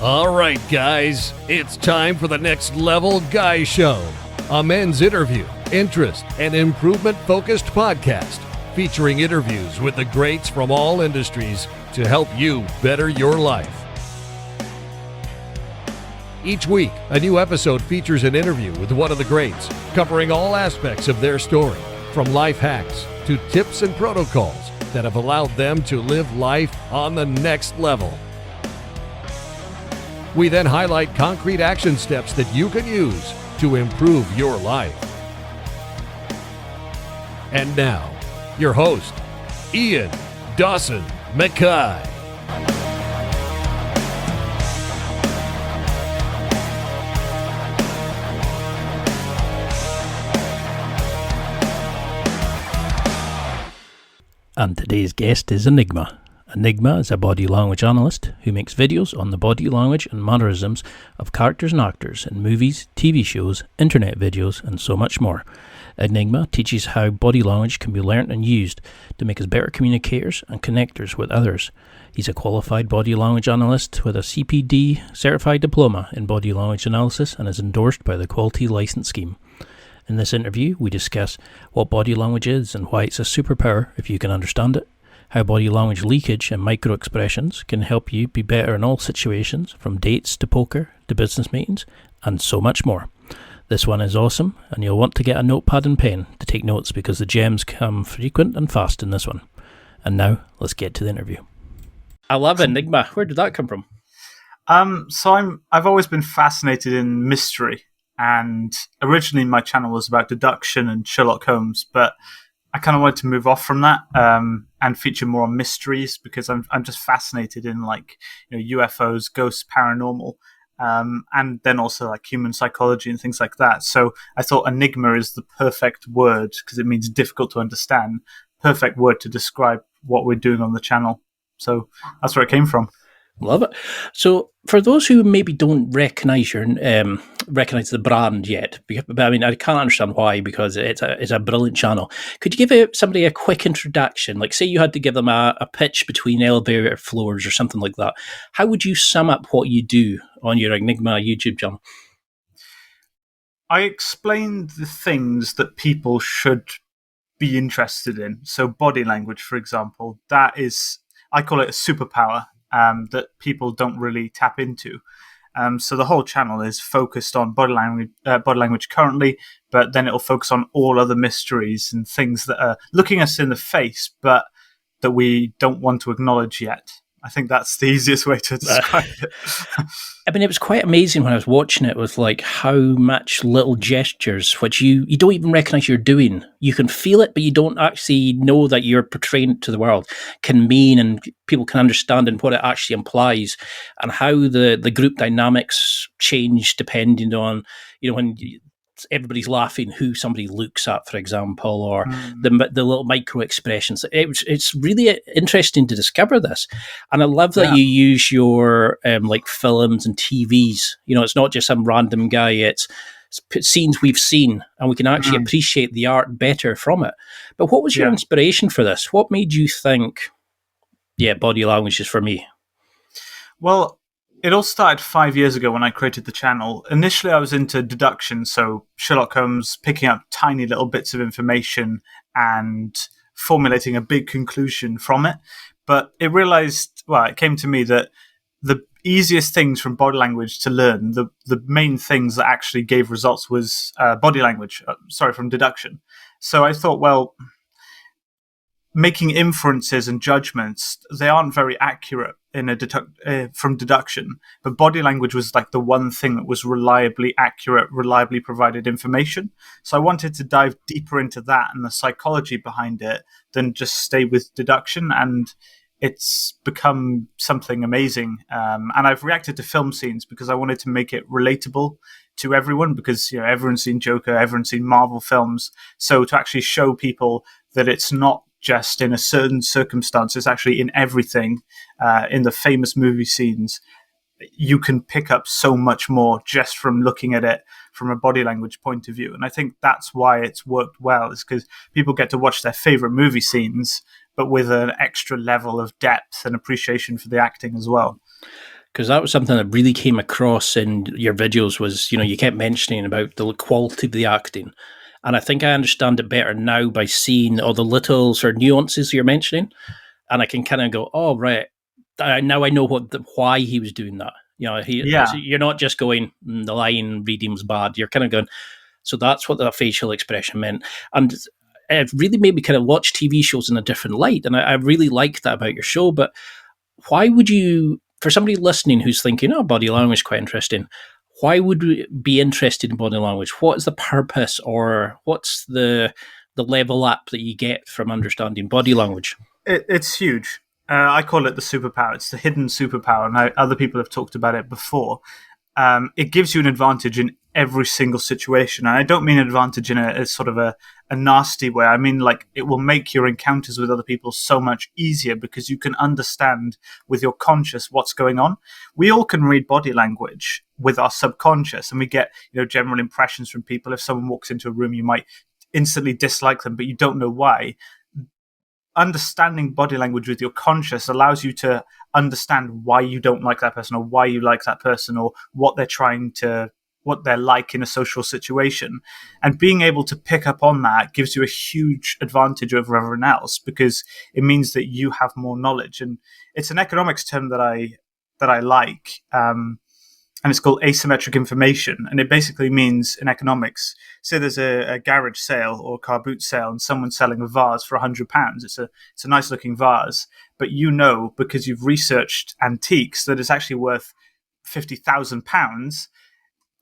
All right, guys, it's time for the Next Level Guy Show, a men's interview, interest, and improvement-focused podcast featuring interviews with the greats from all industries to help you better your life. Each week, a new episode features an interview with one of the greats, covering all aspects of their story, from life hacks to tips and protocols that have allowed them to live life on the next level. We then highlight concrete action steps that you can use to improve your life. And now, your host, Ian Dawson Mackay. And today's guest is Enigma. Enigma is a body language analyst who makes videos on the body language and mannerisms of characters and actors in movies, TV shows, internet videos, and so much more. Enigma teaches how body language can be learnt and used to make us better communicators and connectors with others. He's a qualified body language analyst with a CPD certified diploma in body language analysis and is endorsed by the Quality License Scheme. In this interview, we discuss what body language is and why it's a superpower if you can understand it, how body language leakage and micro-expressions can help you be better in all situations, from dates to poker to business meetings, and so much more. This one is awesome, and you'll want to get a notepad and pen to take notes because the gems come frequent and fast in this one. And now, let's get to the interview. I love Enigma. Where did that come from? I've always been fascinated in mystery, and originally my channel was about deduction and Sherlock Holmes, but I kind of wanted to move off from that and feature more on mysteries because I'm just fascinated in UFOs, ghosts, paranormal, and then also like human psychology and things like that. So I thought Enigma is the perfect word because it means difficult to understand. Perfect word to describe what we're doing on the channel. So that's where it came from. Love it. So, for those who maybe don't recognise the brand yet, but I mean, I can't understand why because it's a brilliant channel. Could you give somebody a quick introduction? Like, say you had to give them a pitch between elevator floors or something like that. How would you sum up what you do on your Enigma YouTube channel? I explain the things that people should be interested in. So, body language, for example, I call it a superpower. That people don't really tap into. So the whole channel is focused on body language currently, but then it'll focus on all other mysteries and things that are looking us in the face, but that we don't want to acknowledge yet. I think that's the easiest way to describe it. I mean, it was quite amazing when I was watching it with like how much little gestures, which you don't even recognise you're doing. You can feel it, but you don't actually know that you're portraying it to the world, can mean, and people can understand and what it actually implies, and how the group dynamics change depending on, when everybody's laughing, who somebody looks at, for example, or the little micro expressions. It's really interesting to discover this, and I love that you use your like films and TVs. It's not just some random guy. It's scenes we've seen, and we can actually appreciate the art better from it. But what was your inspiration for this? What made you think, body language is for me? Well, it all started 5 years ago when I created the channel. Initially, I was into deduction, so Sherlock Holmes, picking up tiny little bits of information and formulating a big conclusion from it. But it came to me that the easiest things from body language to learn, the main things that actually gave results was from deduction. So I thought, making inferences and judgments, they aren't very accurate from deduction, but body language was like the one thing that was reliably accurate, reliably provided information. So I wanted to dive deeper into that and the psychology behind it than just stay with deduction, and it's become something amazing. And I've reacted to film scenes because I wanted to make it relatable to everyone, because everyone's seen Joker, everyone's seen Marvel films. So to actually show people that it's not just in a certain circumstance, it's actually in everything, in the famous movie scenes, you can pick up so much more just from looking at it from a body language point of view. And I think that's why it's worked well, is because people get to watch their favorite movie scenes, but with an extra level of depth and appreciation for the acting as well. because that was something that really came across in your videos was, you kept mentioning about the quality of the acting. And I think I understand it better now by seeing all the little sort of nuances you're mentioning. And I can kind of go, oh, right. Now I know why he was doing that. Yeah. You're not just going, the line reading was bad. You're kind of going, so that's what that facial expression meant. And it really made me kind of watch TV shows in a different light. And I really liked that about your show. But why would you, for somebody listening who's thinking, oh, body language is quite interesting, why would we be interested in body language? What is the purpose, or what's the level up that you get from understanding body language? It's huge. I call it the superpower. It's the hidden superpower, and other people have talked about it before. It gives you an advantage in every single situation. And I don't mean advantage in a sort of a nasty way. I mean, like, it will make your encounters with other people so much easier because you can understand with your conscious what's going on. We all can read body language with our subconscious, and we get, general impressions from people. If someone walks into a room, you might instantly dislike them, but you don't know why. Understanding body language with your conscious allows you to understand why you don't like that person, or why you like that person, or what they're like in a social situation. And being able to pick up on that gives you a huge advantage over everyone else, because it means that you have more knowledge. And it's an economics term that I like. And it's called asymmetric information. And it basically means, in economics, say there's a garage sale or a car boot sale, and someone's selling a vase for £100. It's a nice looking vase, but because you've researched antiques, that it's actually worth £50,000.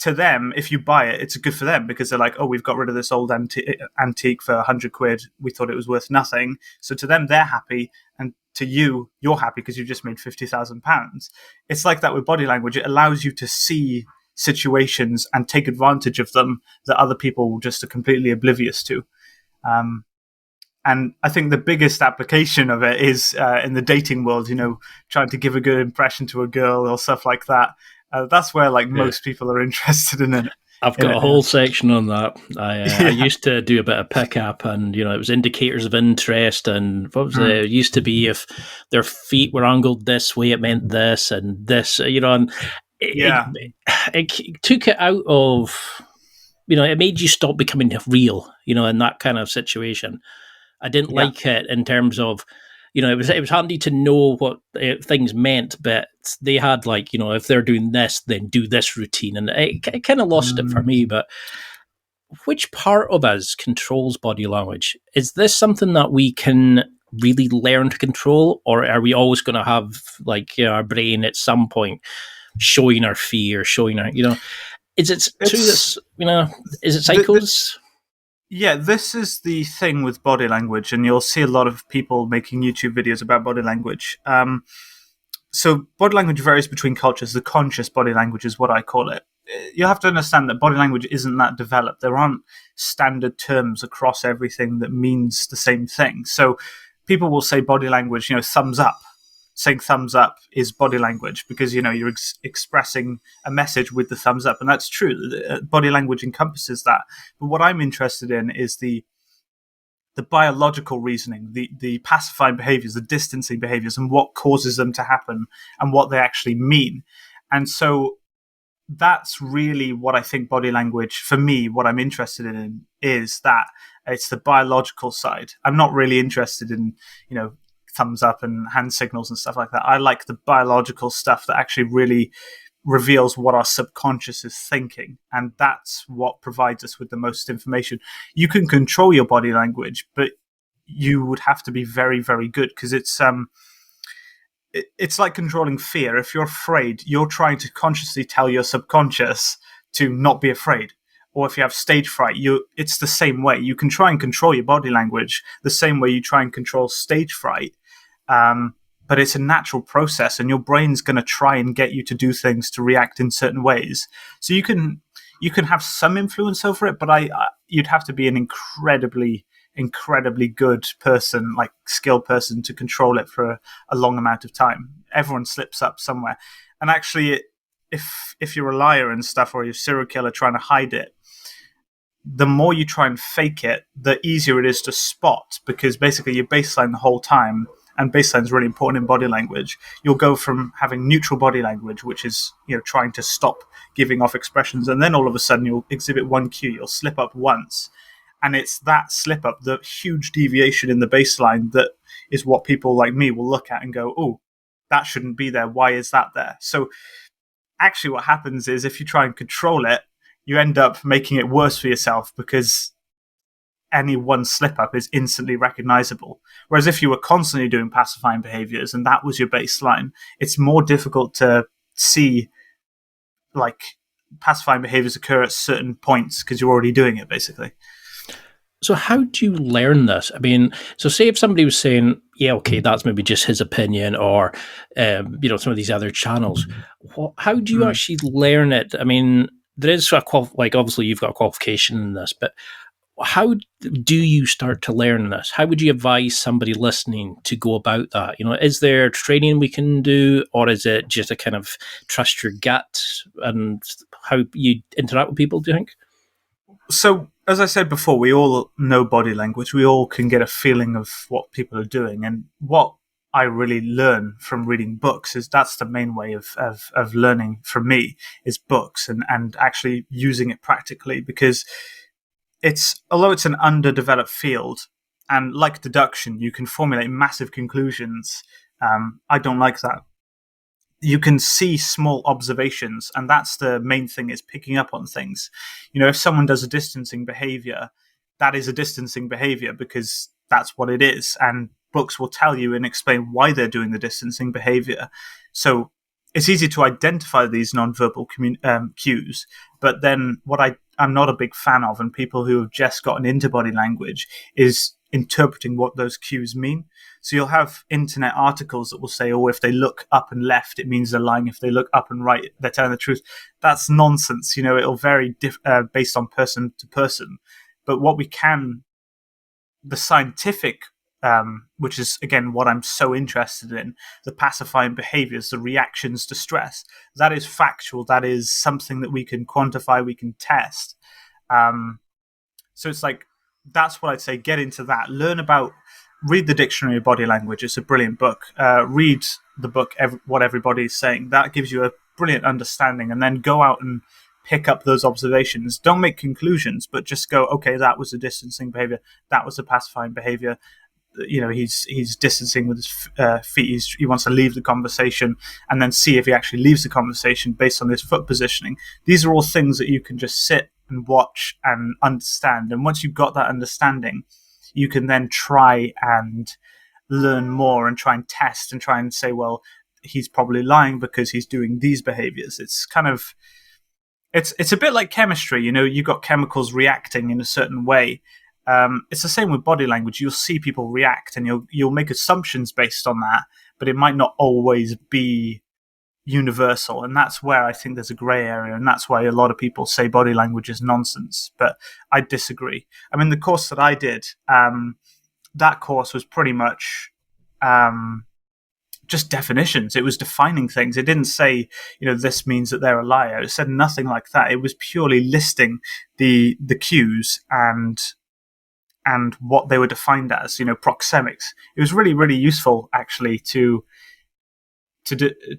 To them, if you buy it, it's good for them, because they're like, oh, we've got rid of this old antique for £100. We thought it was worth nothing. So to them, they're happy. And to you, you're happy because you've just made £50,000. It's like that with body language. It allows you to see situations and take advantage of them that other people just are completely oblivious to. And I think the biggest application of it is in the dating world, trying to give a good impression to a girl or stuff like that. That's where most people are interested in it. I've got a whole section on that. I used to do a bit of pickup, and it was indicators of interest, and what was it? It used to be if their feet were angled this way, it meant this and this. And it took it out of, it made you stop becoming real. In that kind of situation. I didn't like it in terms of, it was handy to know what things meant, but they had if they're doing this, then do this routine, and it kind of lost it for me. But which part of us controls body language? Is this something that we can really learn to control, or are we always going to have our brain at some point showing our fear, showing our, is it through this, is it cycles? Yeah, this is the thing with body language, and you'll see a lot of people making YouTube videos about body language. So body language varies between cultures. The conscious body language is what I call it. You have to understand that body language isn't that developed. There aren't standard terms across everything that means the same thing. So people will say body language, thumbs up. Saying thumbs up is body language because, you're expressing a message with the thumbs up. And that's true. Body language encompasses that. But what I'm interested in is the biological reasoning, the pacifying behaviors, the distancing behaviors, and what causes them to happen and what they actually mean. And so that's really what I think body language, for me, what I'm interested in is that it's the biological side. I'm not really interested in, thumbs up and hand signals and stuff like that. I like the biological stuff that actually really reveals what our subconscious is thinking, and that's what provides us with the most information. You can control your body language, but you would have to be very, very good, because it's like controlling fear. If you're afraid, you're trying to consciously tell your subconscious to not be afraid. Or if you have stage fright, it's the same way. You can try and control your body language the same way you try and control stage fright. But it's a natural process, and your brain's going to try and get you to do things, to react in certain ways. So you can have some influence over it, but you'd have to be an incredibly good person, skilled person, to control it for a long amount of time. Everyone slips up somewhere. And actually, if you're a liar and stuff, or you're a serial killer trying to hide it, the more you try and fake it, the easier it is to spot, because basically you baseline the whole time, and baseline is really important in body language. You'll go from having neutral body language, which is trying to stop giving off expressions, and then all of a sudden you'll exhibit one cue, you'll slip up once, and it's that slip up, the huge deviation in the baseline, that is what people like me will look at and go, oh, that shouldn't be there. Why is that there? So actually what happens is if you try and control it, you end up making it worse for yourself because any one slip up is instantly recognizable. Whereas if you were constantly doing pacifying behaviors and that was your baseline, it's more difficult to see like pacifying behaviors occur at certain points because you're already doing it, basically. So how do you learn this? I mean, so say if somebody was saying, yeah, okay, that's maybe just his opinion, or, some of these other channels, how do you actually learn it? I mean, there is obviously you've got a qualification in this, but how do you start to learn this? How would you advise somebody listening to go about that? Is there training we can do, or is it just a kind of trust your gut and how you interact with people, do you think? So, as I said before, we all know body language. We all can get a feeling of what people are doing. And what I really learn from reading books is that's the main way of learning for me, is books and actually using it practically, because although it's an underdeveloped field, and like deduction, you can formulate massive conclusions. I don't like that. You can see small observations, and that's the main thing, is picking up on things. If someone does a distancing behavior, that is a distancing behavior because that's what it is, and books will tell you and explain why they're doing the distancing behavior. So it's easy to identify these nonverbal cues, but then what I'm not a big fan of, and people who have just gotten into body language, is interpreting what those cues mean. So you'll have internet articles that will say, oh, if they look up and left, it means they're lying. If they look up and right, they're telling the truth. That's nonsense. It'll vary based on person to person. But what we can, the scientific, which is, again, what I'm so interested in, the pacifying behaviors, the reactions to stress, that is factual. That is something that we can quantify, we can test. So it's like, that's what I'd say. Get into that. Read the Dictionary of Body Language. It's a brilliant book. Read the book, What Everybody is Saying. That gives you a brilliant understanding. And then go out and pick up those observations. Don't make conclusions, but just go, okay, that was a distancing behavior. That was a pacifying behavior. He's distancing with his feet. He wants to leave the conversation, and then see if he actually leaves the conversation based on his foot positioning. These are all things that you can just sit and watch and understand. And once you've got that understanding, you can then try and learn more and try and test and try and say, well, he's probably lying because he's doing these behaviors. It's kind of, it's a bit like chemistry. You've got chemicals reacting in a certain way. It's the same with body language. You'll see people react and you'll make assumptions based on that, but it might not always be universal. And that's where I think there's a grey area, and that's why a lot of people say body language is nonsense. But I disagree. I mean, the course that I did, that course was pretty much just definitions. It was defining things. It didn't say, this means that they're a liar. It said nothing like that. It was purely listing the cues and what they were defined as, proxemics. It was really, really useful, actually, to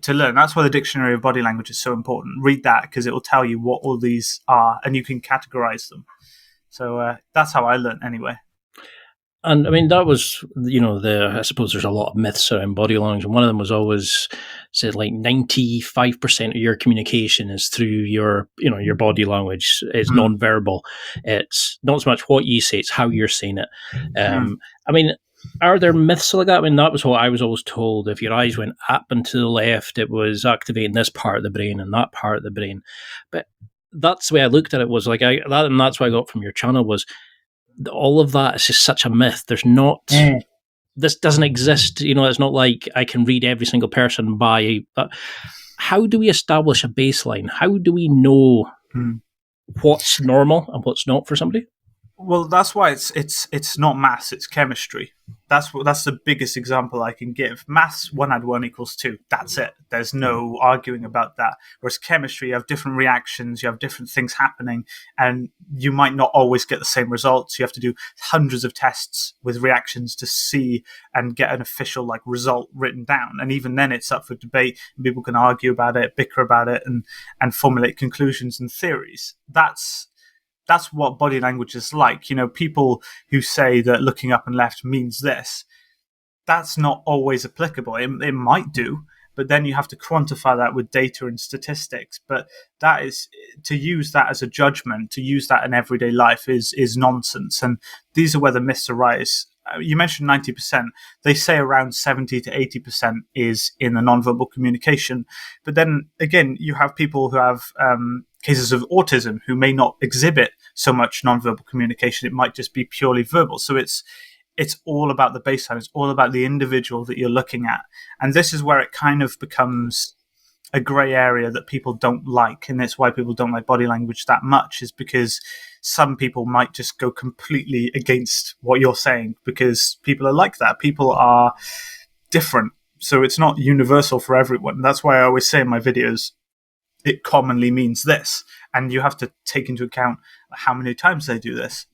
learn. That's why the Dictionary of Body Language is so important. Read that, because it will tell you what all these are, and you can categorize them. So that's how I learned, anyway. And I mean, that was, I suppose there's a lot of myths around body language, and one of them was always said like 95% of your communication is through your body language. It's non-verbal. It's not so much what you say, it's how you're saying it. I mean, are there myths like that? I mean, that was what I was always told. If your eyes went up and to the left, it was activating this part of the brain and that part of the brain. But that's the way I looked at it, was like, and that's what I got from your channel, was all of that is just such a myth. There's not, this doesn't exist. It's not like I can read every single person by. How do we establish a baseline? How do we know what's normal and what's not for somebody? Well, that's why it's not maths, it's chemistry. That's the biggest example I can give. Maths, 1+1=2. That's it. There's no arguing about that. Whereas chemistry, you have different reactions, you have different things happening, and you might not always get the same results. You have to do hundreds of tests with reactions to see and get an official result written down. And even then, it's up for debate, and people can argue about it, bicker about it, and formulate conclusions and theories. That's what body language is like. People who say that looking up and left means this, that's not always applicable. It might do, but then you have to quantify that with data and statistics. But that is, to use that as a judgment, to use that in everyday life is nonsense. And these are where the myths arise. You mentioned 90%. They say around 70 to 80% is in the nonverbal communication. But then again, you have people who have cases of autism who may not exhibit so much nonverbal communication. It might just be purely verbal. So it's all about the baseline. It's all about the individual that you're looking at. And this is where it kind of becomes a grey area that people don't like. And that's why people don't like body language that much, is because some people might just go completely against what you're saying because people are like that. People are different. So it's not universal for everyone. That's why I always say in my videos, it commonly means this. And you have to take into account how many times they do this.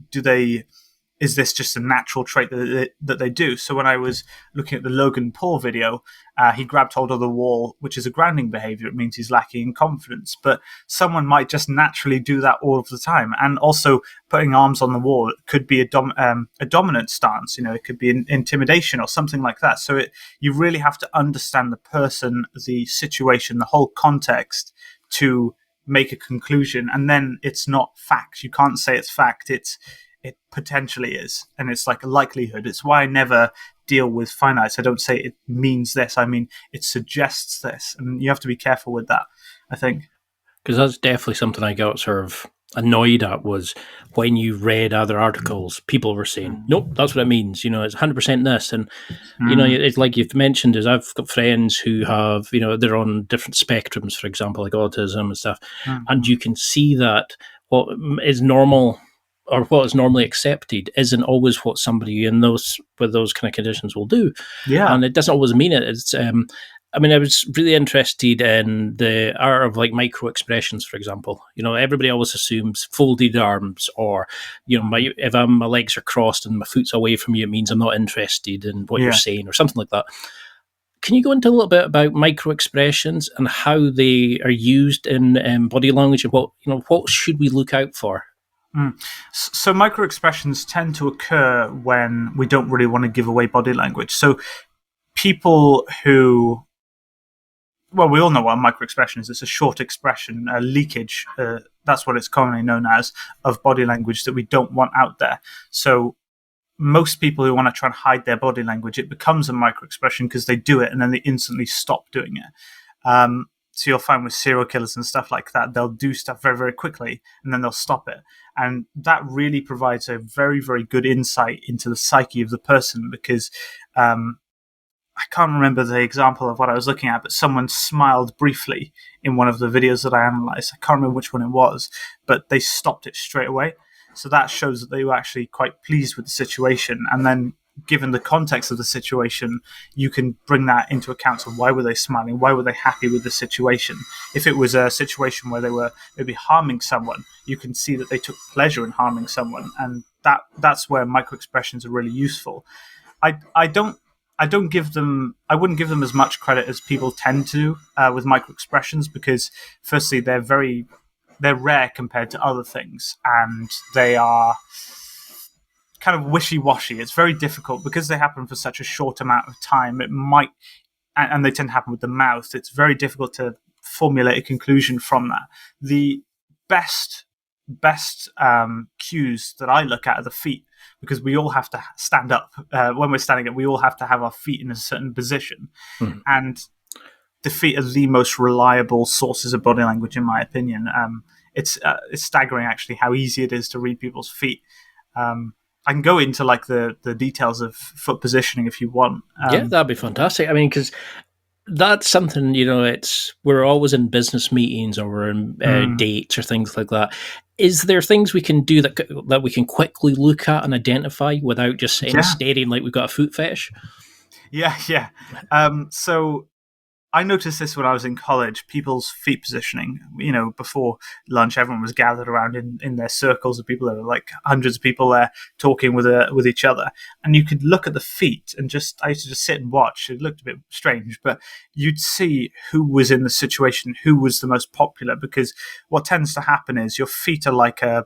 Is this just a natural trait that they do? So when I was looking at the Logan Paul video, he grabbed hold of the wall, which is a grounding behavior. It means he's lacking in confidence. But someone might just naturally do that all of the time. And also putting arms on the wall could be a dominant stance. It could be intimidation or something like that. So you really have to understand the person, the situation, the whole context to make a conclusion. And then it's not fact. You can't say it's fact. It potentially is, and it's like a likelihood. It's why I never deal with finites. I don't say it means this. I mean, it suggests this, and you have to be careful with that, I think. Because that's definitely something I got sort of annoyed at, was when you read other articles, people were saying, nope, that's what it means. It's 100% this. And, it's like you've mentioned, is I've got friends who have, they're on different spectrums, for example, like autism and stuff. And you can see that what is normal or what is normally accepted isn't always what somebody with those kind of conditions will do. Yeah. And it doesn't always mean it. It's, I was really interested in the art of micro expressions, for example. Everybody always assumes folded arms, or, if my legs are crossed and my foot's away from you, it means I'm not interested in what you're saying, or something like that. Can you go into a little bit about micro expressions and how they are used in body language, and what should we look out for? So micro expressions tend to occur when we don't really want to give away body language. So people who, well, we all know what a micro expression is. It's a short expression, a leakage. That's what it's commonly known as, of body language that we don't want out there. So most people who want to try and hide their body language, it becomes a micro expression because they do it and then they instantly stop doing it. So you'll find with serial killers and stuff like that, they'll do stuff very, very quickly and then they'll stop it. And that really provides a very, very good insight into the psyche of the person, because I can't remember the example of what I was looking at, but someone smiled briefly in one of the videos that I analysed. I can't remember which one it was, but they stopped it straight away. So that shows that they were actually quite pleased with the situation. And then given the context of the situation, you can bring that into account of why were they smiling, why were they happy with the situation. If it was a situation where they were maybe harming someone, you can see that they took pleasure in harming someone, and that's where micro expressions are really useful. I wouldn't give them as much credit as people tend to with micro expressions, because firstly they're rare compared to other things, and they are kind of wishy-washy. It's very difficult because they happen for such a short amount of time. It might, and they tend to happen with the mouth. It's very difficult to formulate a conclusion from that. The best cues that I look at are the feet, because we all have to stand up. When we're standing up, we all have to have our feet in a certain position. And the feet are the most reliable sources of body language, in my opinion. It's staggering, actually, how easy it is to read people's feet. I can go into the details of foot positioning if you want. Yeah, that'd be fantastic. Because that's something, we're always in business meetings or we're in dates or things like that. is there things we can do that we can quickly look at and identify without just sitting staring like we've got a foot fetish? Yeah. So I noticed this when I was in college, people's feet positioning. Before lunch, everyone was gathered around in their circles of people. There were like hundreds of people there talking with each other. And you could look at the feet and I used to just sit and watch. It looked a bit strange, but you'd see who was in the situation, who was the most popular, because what tends to happen is your feet are like a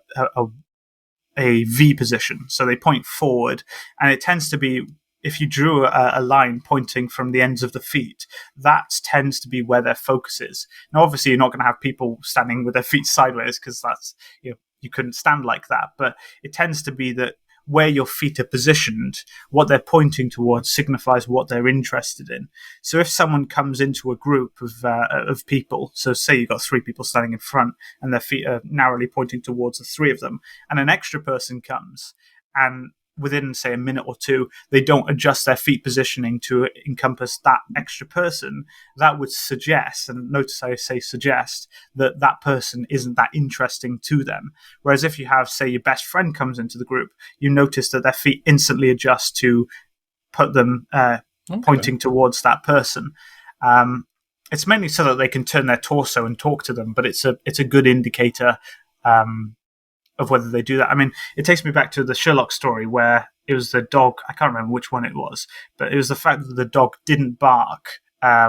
V position. So they point forward, and it tends to be, if you drew a line pointing from the ends of the feet, that tends to be where their focus is. Now, obviously, you're not going to have people standing with their feet sideways, because that's, you couldn't stand like that. But it tends to be that where your feet are positioned, what they're pointing towards signifies what they're interested in. So if someone comes into a group of people, so say you've got 3 people standing in front and their feet are narrowly pointing towards the 3 of them, and an extra person comes, and within, say, a minute or two, they don't adjust their feet positioning to encompass that extra person, that would suggest, and notice I say suggest, that that person isn't that interesting to them. Whereas if you have, say, your best friend comes into the group, you notice that their feet instantly adjust to put them pointing towards that person. It's mainly so that they can turn their torso and talk to them, but it's a good indicator of whether they do that. I mean, it takes me back to the Sherlock story where it was the dog. I can't remember which one it was, but it was the fact that the dog didn't bark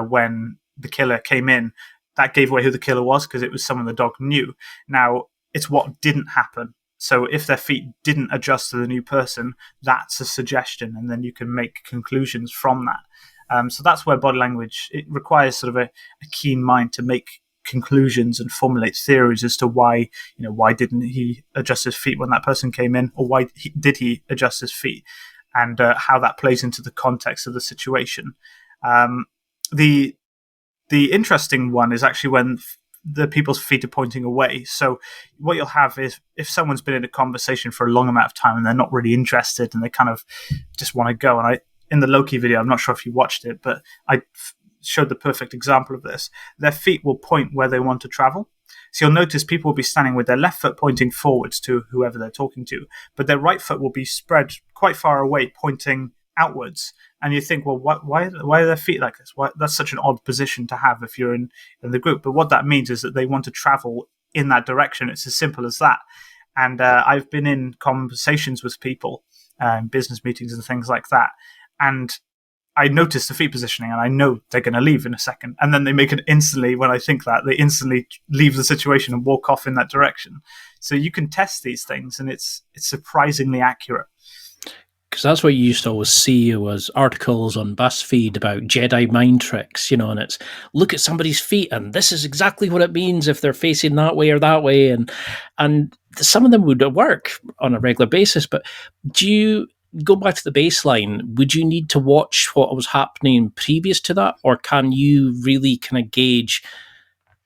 when the killer came in. That gave away who the killer was, because it was someone the dog knew. Now, it's what didn't happen. So if their feet didn't adjust to the new person, that's a suggestion, and then you can make conclusions from that. So that's where body language, it requires sort of a keen mind to make conclusions and formulate theories as to why didn't he adjust his feet when that person came in, or why did he adjust his feet, and how that plays into the context of the situation. The interesting one is actually when the people's feet are pointing away. So what you'll have is, if someone's been in a conversation for a long amount of time and they're not really interested and they kind of just want to go, and in the Loki video, I'm not sure if you watched it, but I showed the perfect example of this. Their feet will point where they want to travel. So you'll notice people will be standing with their left foot pointing forwards to whoever they're talking to, but their right foot will be spread quite far away, pointing outwards. And you think, well, why are their feet like this? That's such an odd position to have if you're in the group. But what that means is that they want to travel in that direction. It's as simple as that. And I've been in conversations with people, business meetings and things like that, and I notice the feet positioning, and I know they're going to leave in a second. And then they make it instantly, when I think that, they instantly leave the situation and walk off in that direction. So you can test these things, and it's surprisingly accurate. Because that's what you used to always see was articles on BuzzFeed about Jedi mind tricks, and it's, look at somebody's feet and this is exactly what it means if they're facing that way or that way. And some of them would work on a regular basis, but do you go back to the baseline? Would you need to watch what was happening previous to that, or can you really kind of gauge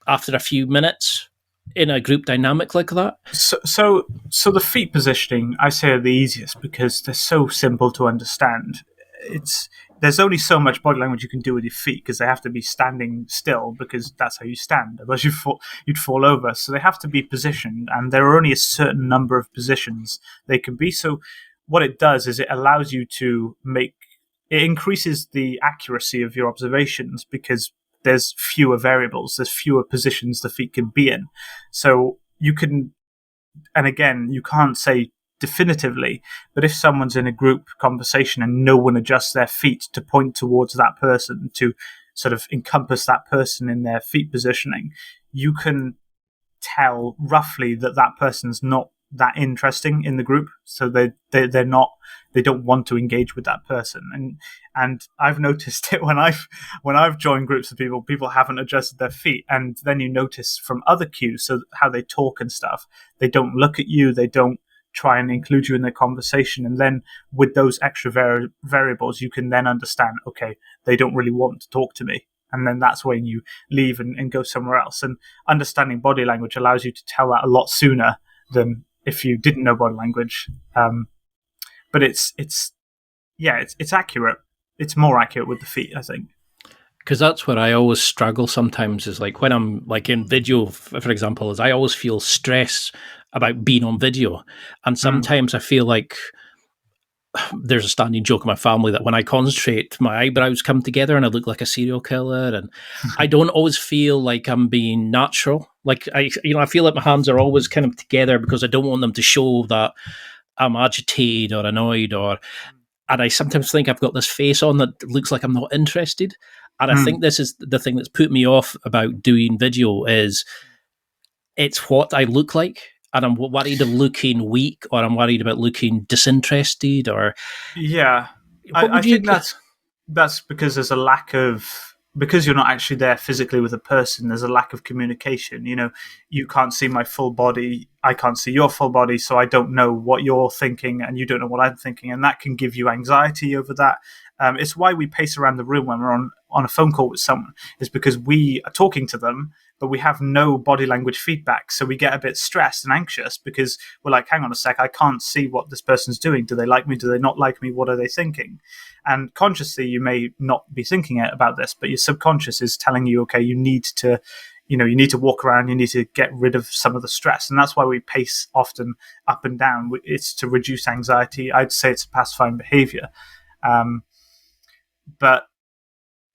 after a few minutes in a group dynamic like that? So the feet positioning, I say, are the easiest because they're so simple to understand. There's only so much body language you can do with your feet, because they have to be standing still, because that's how you stand. Otherwise, you'd fall over. So they have to be positioned, and there are only a certain number of positions they can be. So what it does is it allows you to it increases the accuracy of your observations, because there's fewer variables, there's fewer positions the feet can be in. So you can, and again, you can't say definitively, but if someone's in a group conversation and no one adjusts their feet to point towards that person, to sort of encompass that person in their feet positioning, you can tell roughly that that person's not that interesting in the group, so they're not, they don't want to engage with that person. And I've noticed it when I've joined groups of people haven't adjusted their feet, and then you notice from other cues, so how they talk and stuff, they don't look at you, they don't try and include you in their conversation, and then with those extra variables you can then understand, okay, they don't really want to talk to me. And then that's when you leave and go somewhere else. And understanding body language allows you to tell that a lot sooner than if you didn't know body language. But it's accurate. It's more accurate with the feet, I think. Because that's where I always struggle sometimes, is like when I'm like in video, for example, is I always feel stress about being on video. And sometimes I feel like there's a standing joke in my family that when I concentrate, my eyebrows come together and I look like a serial killer. And I don't always feel like I'm being natural. Like I feel like my hands are always kind of together because I don't want them to show that I'm agitated or annoyed, and I sometimes think I've got this face on that looks like I'm not interested. And I think this is the thing that's put me off about doing video is it's what I look like. And I'm worried of looking weak, or I'm worried about looking disinterested, or Yeah, what I would you? think that's because there's a lack of, because you're not actually there physically with a person. There's a lack of communication. You can't see my full body. I can't see your full body, so I don't know what you're thinking, and you don't know what I'm thinking, and that can give you anxiety over that. It's why we pace around the room when we're on a phone call with someone, is because we are talking to them, but we have no body language feedback. So we get a bit stressed and anxious because we're like, hang on a sec, I can't see what this person's doing. Do they like me? Do they not like me? What are they thinking? And consciously, you may not be thinking about this, but your subconscious is telling you, okay, you need to walk around, you need to get rid of some of the stress. And that's why we pace often up and down. It's to reduce anxiety. I'd say it's a pacifying behavior. But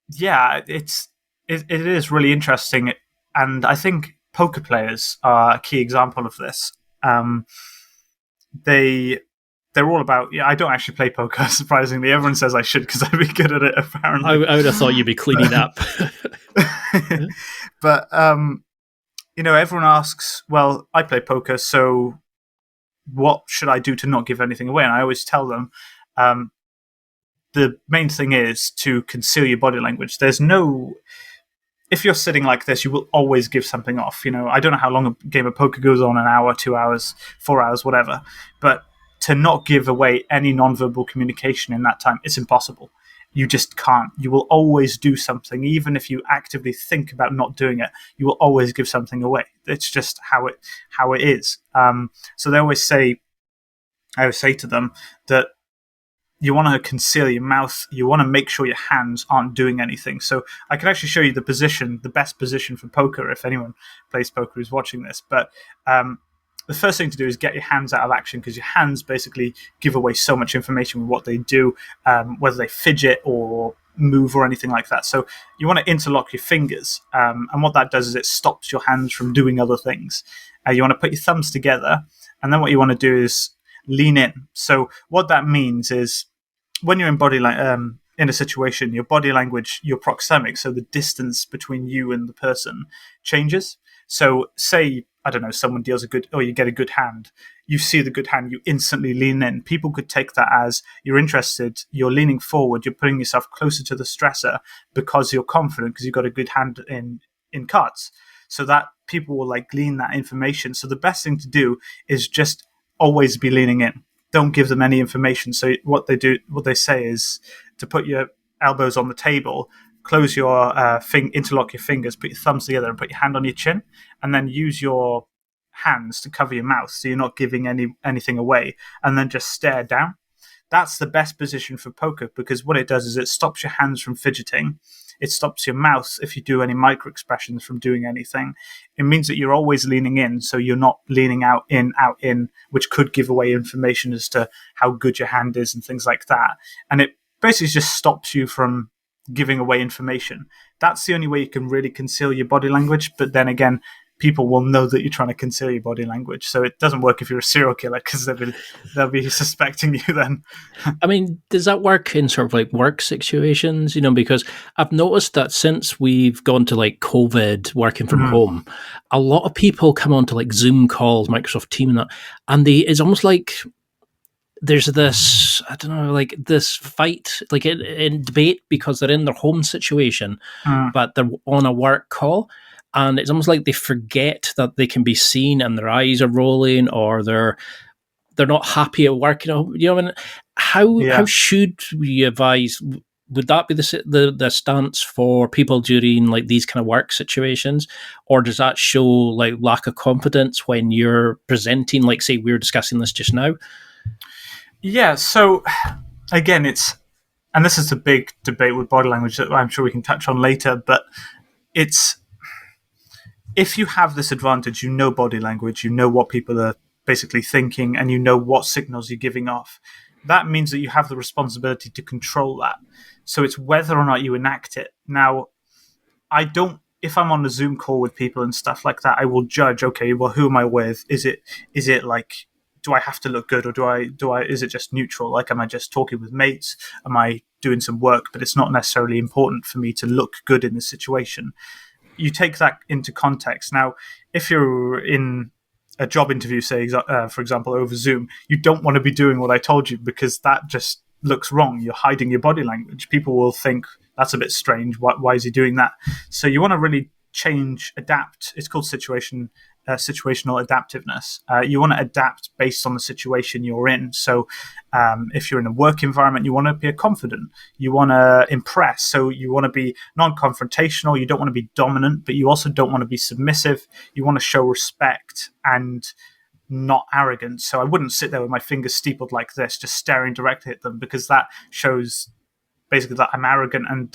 yeah, it is really interesting. And I think poker players are a key example of this. They're all about. Yeah, I don't actually play poker. Surprisingly, everyone says I should because I'd be good at it. Apparently, I would have thought you'd be cleaning up. But everyone asks, "Well, I play poker, so what should I do to not give anything away?" And I always tell them, the main thing is to conceal your body language. If you're sitting like this, you will always give something off. I don't know how long a game of poker goes on, an hour, 2 hours, 4 hours, whatever. But to not give away any nonverbal communication in that time, it's impossible. You just can't. You will always do something, even if you actively think about not doing it. You will always give something away. It's just how it is. So I always say to them that you want to conceal your mouth. You want to make sure your hands aren't doing anything. So I can actually show you the best position for poker if anyone plays poker who's watching this. But the first thing to do is get your hands out of action, because your hands basically give away so much information with what they do, whether they fidget or move or anything like that. So you want to interlock your fingers. And what that does is it stops your hands from doing other things. You want to put your thumbs together. And then what you want to do is lean in. So what that means is, when you're in a situation, your body language, your proxemics, so the distance between you and the person, changes. So say, I don't know, someone deals you get a good hand. You see the good hand, you instantly lean in. People could take that as you're interested, you're leaning forward, you're putting yourself closer to the stressor because you're confident because you've got a good hand in cards. So that people will glean that information. So the best thing to do is just always be leaning in. Don't give them any information. So what they say is to put your elbows on the table, close your interlock your fingers, put your thumbs together, and put your hand on your chin, and then use your hands to cover your mouth, so you're not giving anything away, and then just stare down. That's the best position for poker, because what it does is it stops your hands from fidgeting. It stops your mouth, if you do any micro expressions, from doing anything. It means that you're always leaning in, so you're not leaning out in, which could give away information as to how good your hand is and things like that. And it basically just stops you from giving away information. That's the only way you can really conceal your body language. But then again, people will know that you're trying to conceal your body language. So it doesn't work if you're a serial killer, because they'll be suspecting you then. I mean, does that work in sort of work situations? Because I've noticed that since we've gone to COVID working from home, a lot of people come on to Zoom calls, Microsoft Teams, and it's almost like there's this, I don't know, this fight, in debate, because they're in their home situation, but they're on a work call. And it's almost like they forget that they can be seen and their eyes are rolling, or they're not happy at work. How should we advise? Would that be the stance for people during these kind of work situations, or does that show lack of confidence when you're presenting? Say we were discussing this just now. Yeah. So again, and this is a big debate with body language that I'm sure we can touch on later, but it's, if you have this advantage, body language, what people are basically thinking, and you know what signals you're giving off. That means that you have the responsibility to control that. So it's whether or not you enact it. Now, I don't. If I'm on a Zoom call with people and stuff like that, I will judge. Okay, well, who am I with? Is it like, do I have to look good, or do I? Is it just neutral? Like, am I just talking with mates? Am I doing some work? But it's not necessarily important for me to look good in this situation. You take that into context. Now, if you're in a job interview, say, for example, over Zoom, you don't want to be doing what I told you, because that just looks wrong. You're hiding your body language. People will think that's a bit strange. Why is he doing that? So you want to really change, adapt. It's called situational adaptiveness. You want to adapt based on the situation you're in. So if you're in a work environment, you want to be confident. You want to impress. So you want to be non-confrontational. You don't want to be dominant, but you also don't want to be submissive. You want to show respect and not arrogant. So I wouldn't sit there with my fingers steepled like this, just staring directly at them, because that shows basically that I'm arrogant. And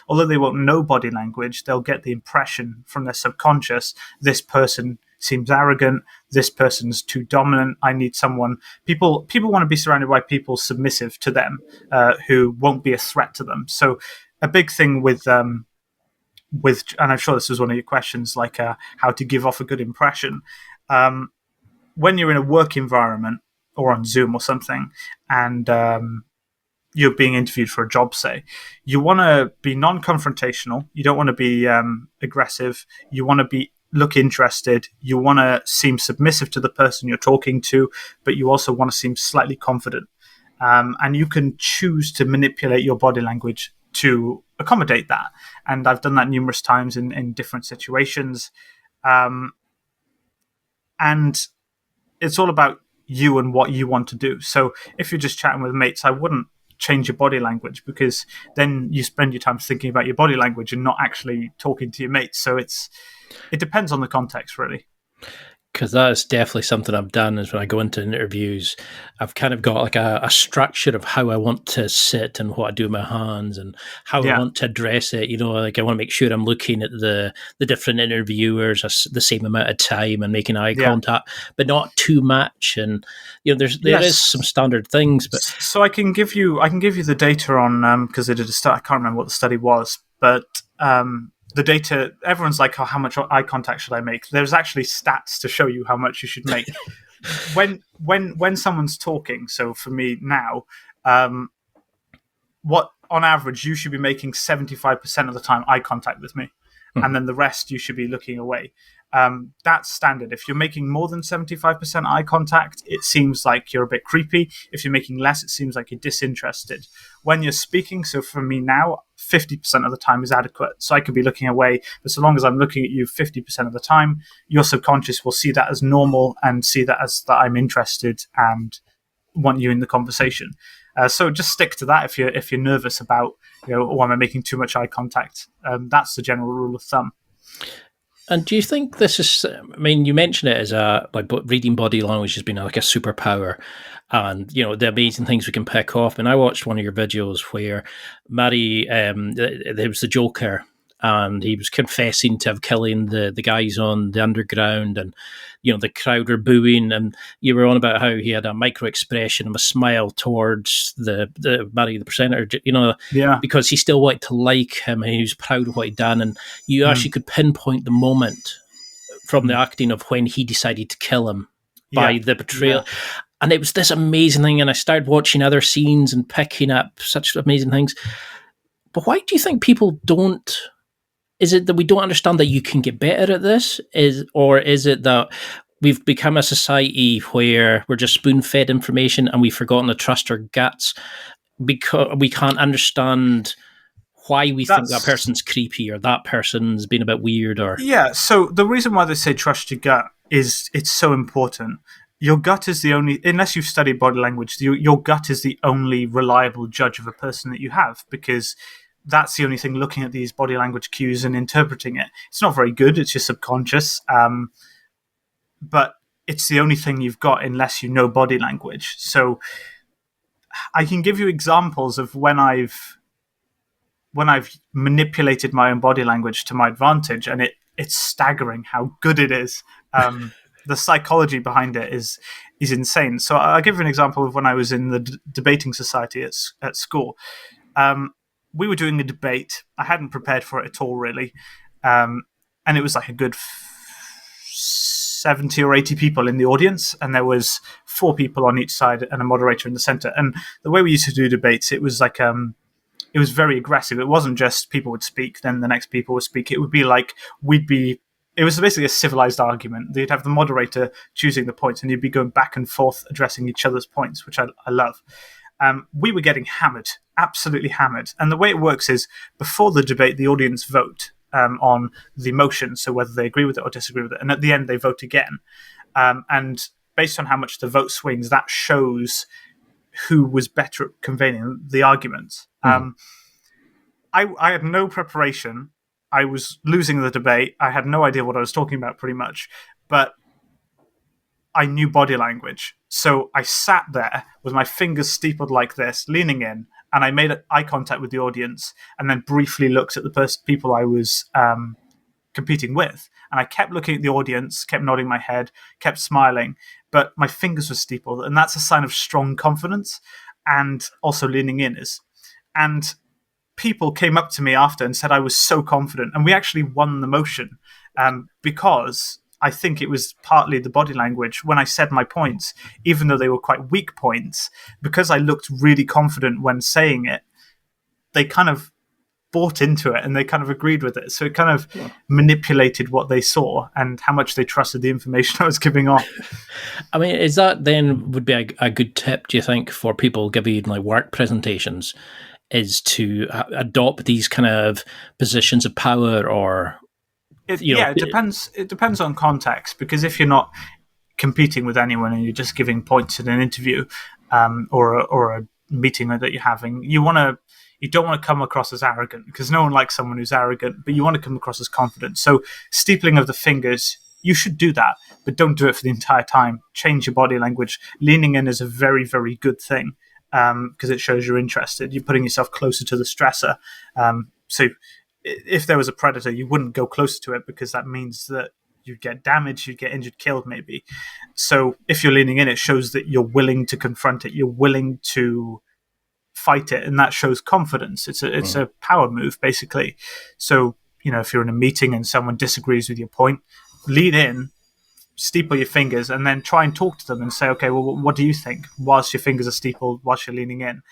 although they won't know body language, they'll get the impression from their subconscious, this person seems arrogant, this person's too dominant, I need someone. People want to be surrounded by people submissive to them, who won't be a threat to them. So a big thing with and I'm sure this was one of your questions, like how to give off a good impression. When you're in a work environment or on Zoom or something, and you're being interviewed for a job, say, you want to be non-confrontational. You don't want to be aggressive. You want to look interested. You want to seem submissive to the person you're talking to, but you also want to seem slightly confident. And you can choose to manipulate your body language to accommodate that. And I've done that numerous times in different situations. And it's all about you and what you want to do. So if you're just chatting with mates, I wouldn't change your body language, because then you spend your time thinking about your body language and not actually talking to your mates. So it depends on the context, really. Because that is definitely something I've done, is when I go into interviews, I've kind of got like a structure of how I want to sit and what I do with my hands and how I want to address it. Like I want to make sure I'm looking at the different interviewers the same amount of time and making eye contact, but not too much. And there is some standard things. But so I can give you the data on, because they did a study. I can't remember what the study was, but the data, everyone's like, oh, how much eye contact should I make? There's actually stats to show you how much you should make. when someone's talking, so for me now, what on average you should be making 75% of the time eye contact with me, and then the rest you should be looking away. That's standard. If you're making more than 75% eye contact, it seems like you're a bit creepy. If you're making less, it seems like you're disinterested. When you're speaking, so for me now, 50% of the time is adequate. So I could be looking away, but so long as I'm looking at you 50% of the time, your subconscious will see that as normal and see that as that I'm interested and want you in the conversation. So just stick to that if you're nervous about, am I making too much eye contact? That's the general rule of thumb. And do you think this is? I mean, you mentioned it as reading body language has been like a superpower, and the amazing things we can pick off. And I watched one of your videos where there was the Joker, and he was confessing to have killing the guys on the underground, and the crowd were booing, and you were on about how he had a micro expression of a smile towards the Barry the presenter, because he still wanted to like him, and he was proud of what he'd done, and you actually could pinpoint the moment from the acting of when he decided to kill him by the betrayal. Yeah. And it was this amazing thing, and I started watching other scenes and picking up such amazing things. But why do you think people don't? Is it that we don't understand that you can get better at this? Or is it that we've become a society where we're just spoon-fed information and we've forgotten to trust our guts because we can't understand why we think that person's creepy or that person's been a bit weird? Or so the reason why they say trust your gut is it's so important. Your gut is the only, unless you've studied body language, your gut is the only reliable judge of a person that you have, because that's the only thing looking at these body language cues and interpreting it. It's not very good. It's your subconscious. But it's the only thing you've got unless you know body language. So I can give you examples of when I've manipulated my own body language to my advantage, and it's staggering how good it is. the psychology behind it is insane. So I'll give you an example of when I was in the debating society at school. We were doing a debate. I hadn't prepared for it at all, really. And it was like a good 70 or 80 people in the audience, and there was 4 people on each side and a moderator in the center. And the way we used to do debates, it was like it was very aggressive. It wasn't just people would speak, then the next people would speak. It would be like it was basically a civilized argument. You'd have the moderator choosing the points, and you'd be going back and forth addressing each other's points, which I love. We were getting hammered, absolutely hammered. And the way it works is before the debate, the audience vote on the motion, so whether they agree with it or disagree with it. And at the end, they vote again. And based on how much the vote swings, that shows who was better at conveying the arguments. I had no preparation. I was losing the debate. I had no idea what I was talking about, pretty much. But I knew body language. So I sat there with my fingers steepled like this, leaning in, and I made eye contact with the audience and then briefly looked at the people I was competing with. And I kept looking at the audience, kept nodding my head, kept smiling, but my fingers were steepled. And that's a sign of strong confidence, and also leaning in is. And people came up to me after and said I was so confident. And we actually won the motion because I think it was partly the body language. When I said my points, even though they were quite weak points, because I looked really confident when saying it, they kind of bought into it and they kind of agreed with it. So it kind of manipulated what they saw and how much they trusted the information I was giving off. I mean, is that then would be a good tip, do you think, for people giving like work presentations, is to adopt these kind of positions of power? Or it depends. It depends on context, because if you're not competing with anyone and you're just giving points in an interview or a meeting that you're having, you don't want to come across as arrogant, because no one likes someone who's arrogant, but you want to come across as confident. So steepling of the fingers, you should do that, but don't do it for the entire time. Change your body language. Leaning in is a very, very good thing, because it shows you're interested. You're putting yourself closer to the stressor. So if there was a predator, you wouldn't go closer to it, because that means that you'd get damaged, you'd get injured, killed maybe. So if you're leaning in, it shows that you're willing to confront it. You're willing to fight it, and that shows confidence. It's a power move, basically. So, if you're in a meeting and someone disagrees with your point, lean in, steeple your fingers, and then try and talk to them and say, okay, well, what do you think? Whilst your fingers are steepled, whilst you're leaning in.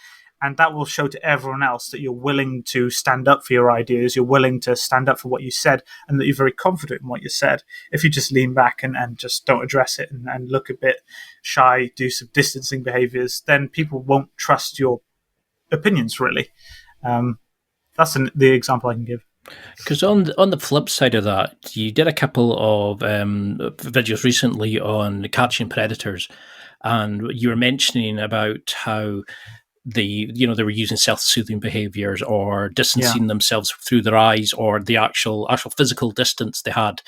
And that will show to everyone else that you're willing to stand up for your ideas, you're willing to stand up for what you said, and that you're very confident in what you said. If you just lean back and just don't address it and look a bit shy, do some distancing behaviours, then people won't trust your opinions, really. That's the example I can give. Because on the flip side of that, you did a couple of videos recently on catching predators, and you were mentioning about how they were using self-soothing behaviours or distancing themselves through their eyes, or the actual physical distance they had,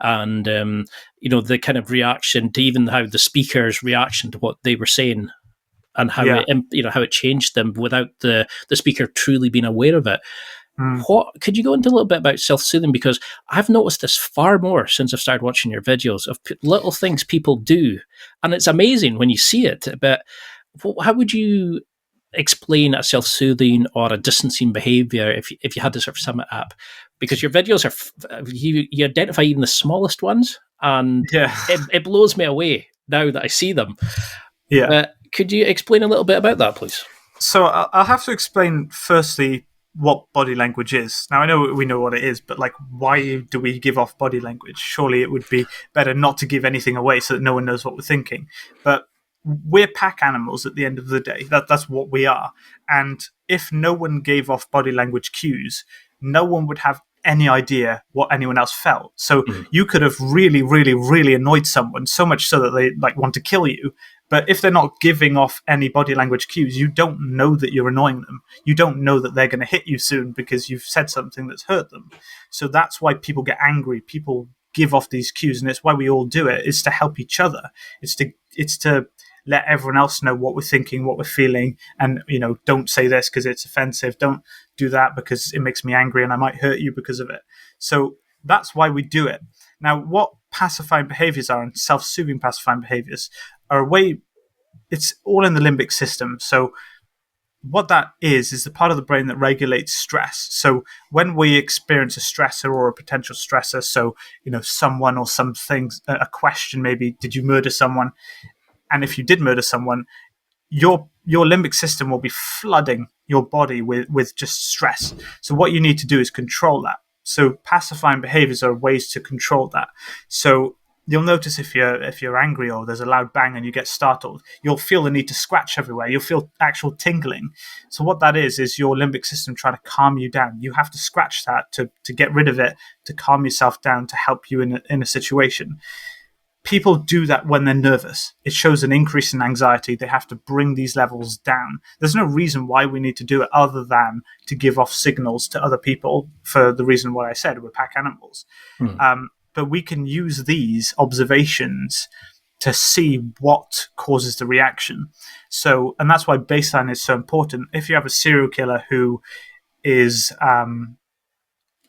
and the kind of reaction to even how the speaker's reaction to what they were saying, and how it changed them without the speaker truly being aware of it. What could you go into a little bit about self-soothing? Because I've noticed this far more since I've started watching your videos of little things people do, and it's amazing when you see it. But how would you explain a self-soothing or a distancing behaviour if you had to sort of sum it up? Because your videos are you identify even the smallest ones, and it blows me away now that I see them. Could you explain a little bit about that, please? So I'll have to explain firstly what body language is. Now, I know we know what it is, but why do we give off body language? Surely it would be better not to give anything away so that no one knows what we're thinking. But we're pack animals at the end of the day. That's what we are. And if no one gave off body language cues, no one would have any idea what anyone else felt. So you could have really, really, really annoyed someone, so much so that they want to kill you. But if they're not giving off any body language cues, you don't know that you're annoying them. You don't know that they're going to hit you soon because you've said something that's hurt them. So that's why people get angry. People give off these cues, and it's why we all do it. It's to help each other. It's to let everyone else know what we're thinking, what we're feeling, and don't say this because it's offensive. Don't do that because it makes me angry and I might hurt you because of it. So that's why we do it. Now, what pacifying behaviours are and self-soothing pacifying behaviours are a way. It's all in the limbic system. So what that is the part of the brain that regulates stress. So when we experience a stressor or a potential stressor, so someone or something, a question maybe, did you murder someone? And if you did murder someone, your limbic system will be flooding your body with just stress. So what you need to do is control that. So pacifying behaviors are ways to control that. So you'll notice if you're angry or there's a loud bang and you get startled, you'll feel the need to scratch everywhere. You'll feel actual tingling. So what that is your limbic system trying to calm you down. You have to scratch that to get rid of it, to calm yourself down, to help you in a situation. People do that when they're nervous. It shows an increase in anxiety. They have to bring these levels down. There's no reason why we need to do it other than to give off signals to other people for the reason what I said, we're pack animals. But we can use these observations to see what causes the reaction. So, and that's why baseline is so important. If you have a serial killer who is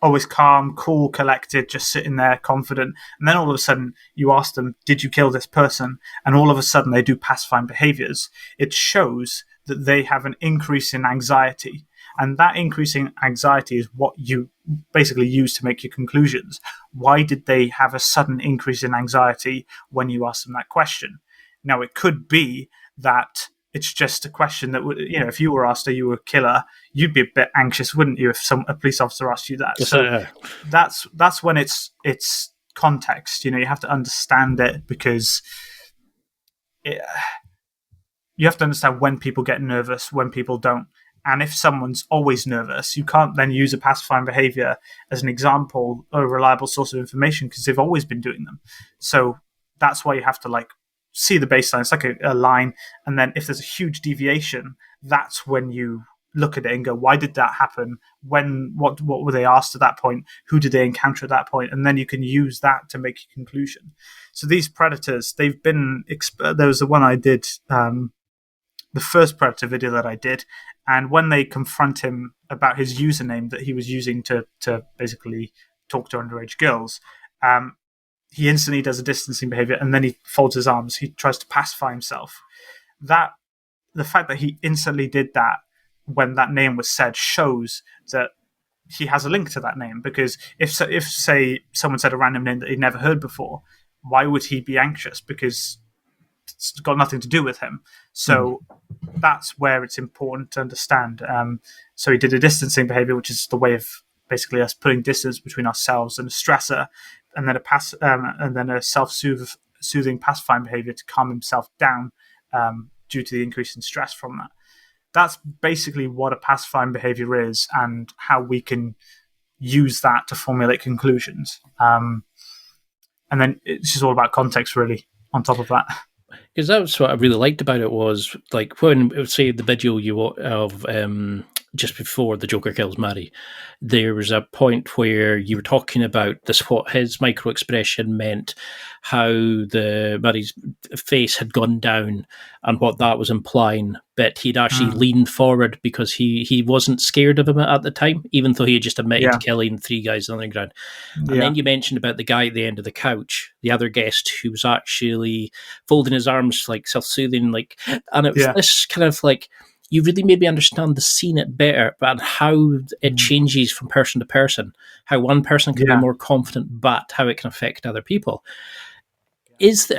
always calm, cool, collected, just sitting there confident, and then all of a sudden you ask them, did you kill this person? And all of a sudden they do pacifying behaviors. It shows that they have an increase in anxiety. And that increase in anxiety is what you basically use to make your conclusions. Why did they have a sudden increase in anxiety when you ask them that question? Now, it could be that it's just a question that would, if you were asked, are you a killer? You'd be a bit anxious, wouldn't you, if a police officer asked you that? Yes, so that's when it's context. You have to understand it because you have to understand when people get nervous, when people don't. And if someone's always nervous, you can't then use a pacifying behavior as an example or a reliable source of information because they've always been doing them. So that's why you have to see the baseline. It's like a line. And then if there's a huge deviation, that's when you look at it and go, why did that happen? What were they asked at that point? Who did they encounter at that point? And then you can use that to make your conclusion. So these predators, they've been, there was the one I did, the first predator video that I did. And when they confront him about his username that he was using to basically talk to underage girls, he instantly does a distancing behavior and then he folds his arms. He tries to pacify himself. The fact that he instantly did that when that name was said shows that he has a link to that name. Because if say someone said a random name that he'd never heard before, why would he be anxious? Because it's got nothing to do with him. So that's where it's important to understand. So he did a distancing behavior, which is the way of basically us putting distance between ourselves and a stressor, and then a self-soothing pacifying behavior to calm himself down due to the increase in stress from that. That's basically what a pacifying behavior is and how we can use that to formulate conclusions. And then it's just all about context, really, on top of that. Because that's what I really liked about it was, like, when, say, the video of just before the Joker kills Mary, there was a point where you were talking about what his micro-expression meant, how Mary's face had gone down and what that was implying, but he'd actually leaned forward because he wasn't scared of him at the time, even though he had just admitted killing 3 guys on the ground. And then you mentioned about the guy at the end of the couch, the other guest who was actually folding his arms, like self-soothing, and it was this kind of you really made me understand the scene it better, but how it changes from person to person, how one person can be more confident, but how it can affect other people. Is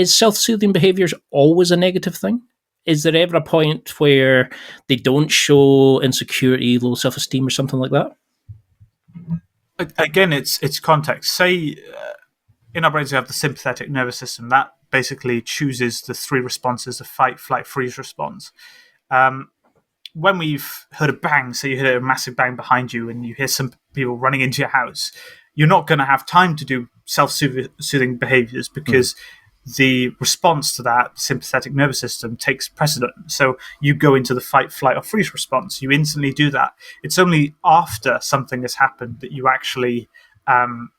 self-soothing behaviours always a negative thing? Is there ever a point where they don't show insecurity, low self-esteem, or something like that? Again, it's context. Say in our brains we have the sympathetic nervous system that basically chooses the 3 responses: the fight, flight, freeze response. When we've heard a bang, so you hear a massive bang behind you and you hear some people running into your house, you're not going to have time to do self-soothing behaviors because the response to that sympathetic nervous system takes precedent. So you go into the fight, flight, or freeze response. You instantly do that. It's only after something has happened that you actually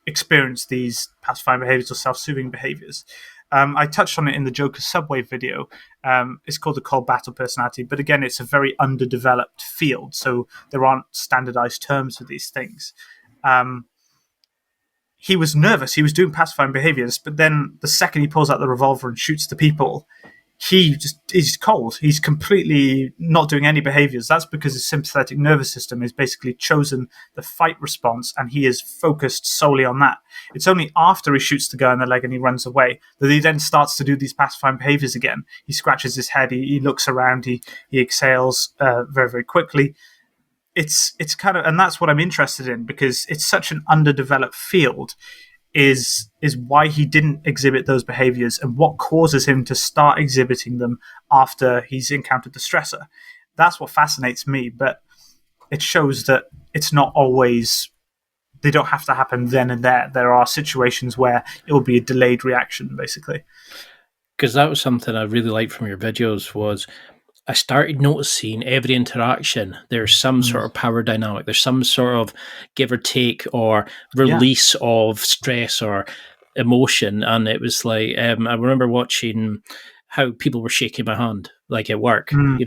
experience these pacifying behaviors or self-soothing behaviors. I touched on it in the Joker Subway video. It's called the cold battle personality, but again, it's a very underdeveloped field, so there aren't standardized terms for these things. he was nervous. He was doing pacifying behaviours, but then the second he pulls out the revolver and shoots the people, he's cold. He's completely not doing any behaviours. That's because his sympathetic nervous system has basically chosen the fight response, and he is focused solely on that. It's only after he shoots the guy in the leg and he runs away that he then starts to do these pacifying behaviours again. He scratches his head. He looks around. He exhales very, very quickly. It's kind of, and that's what I'm interested in, because it's such an underdeveloped field. Is why he didn't exhibit those behaviors and what causes him to start exhibiting them after he's encountered the stressor. That's what fascinates me, but it shows that it's not always, they don't have to happen then and there. There are situations where it will be a delayed reaction, basically. Because that was something I really liked from your videos, was I started noticing every interaction, there's some sort of power dynamic, there's some sort of give or take or release of stress or emotion. And it was like, I remember watching how people were shaking my hand, like at work, and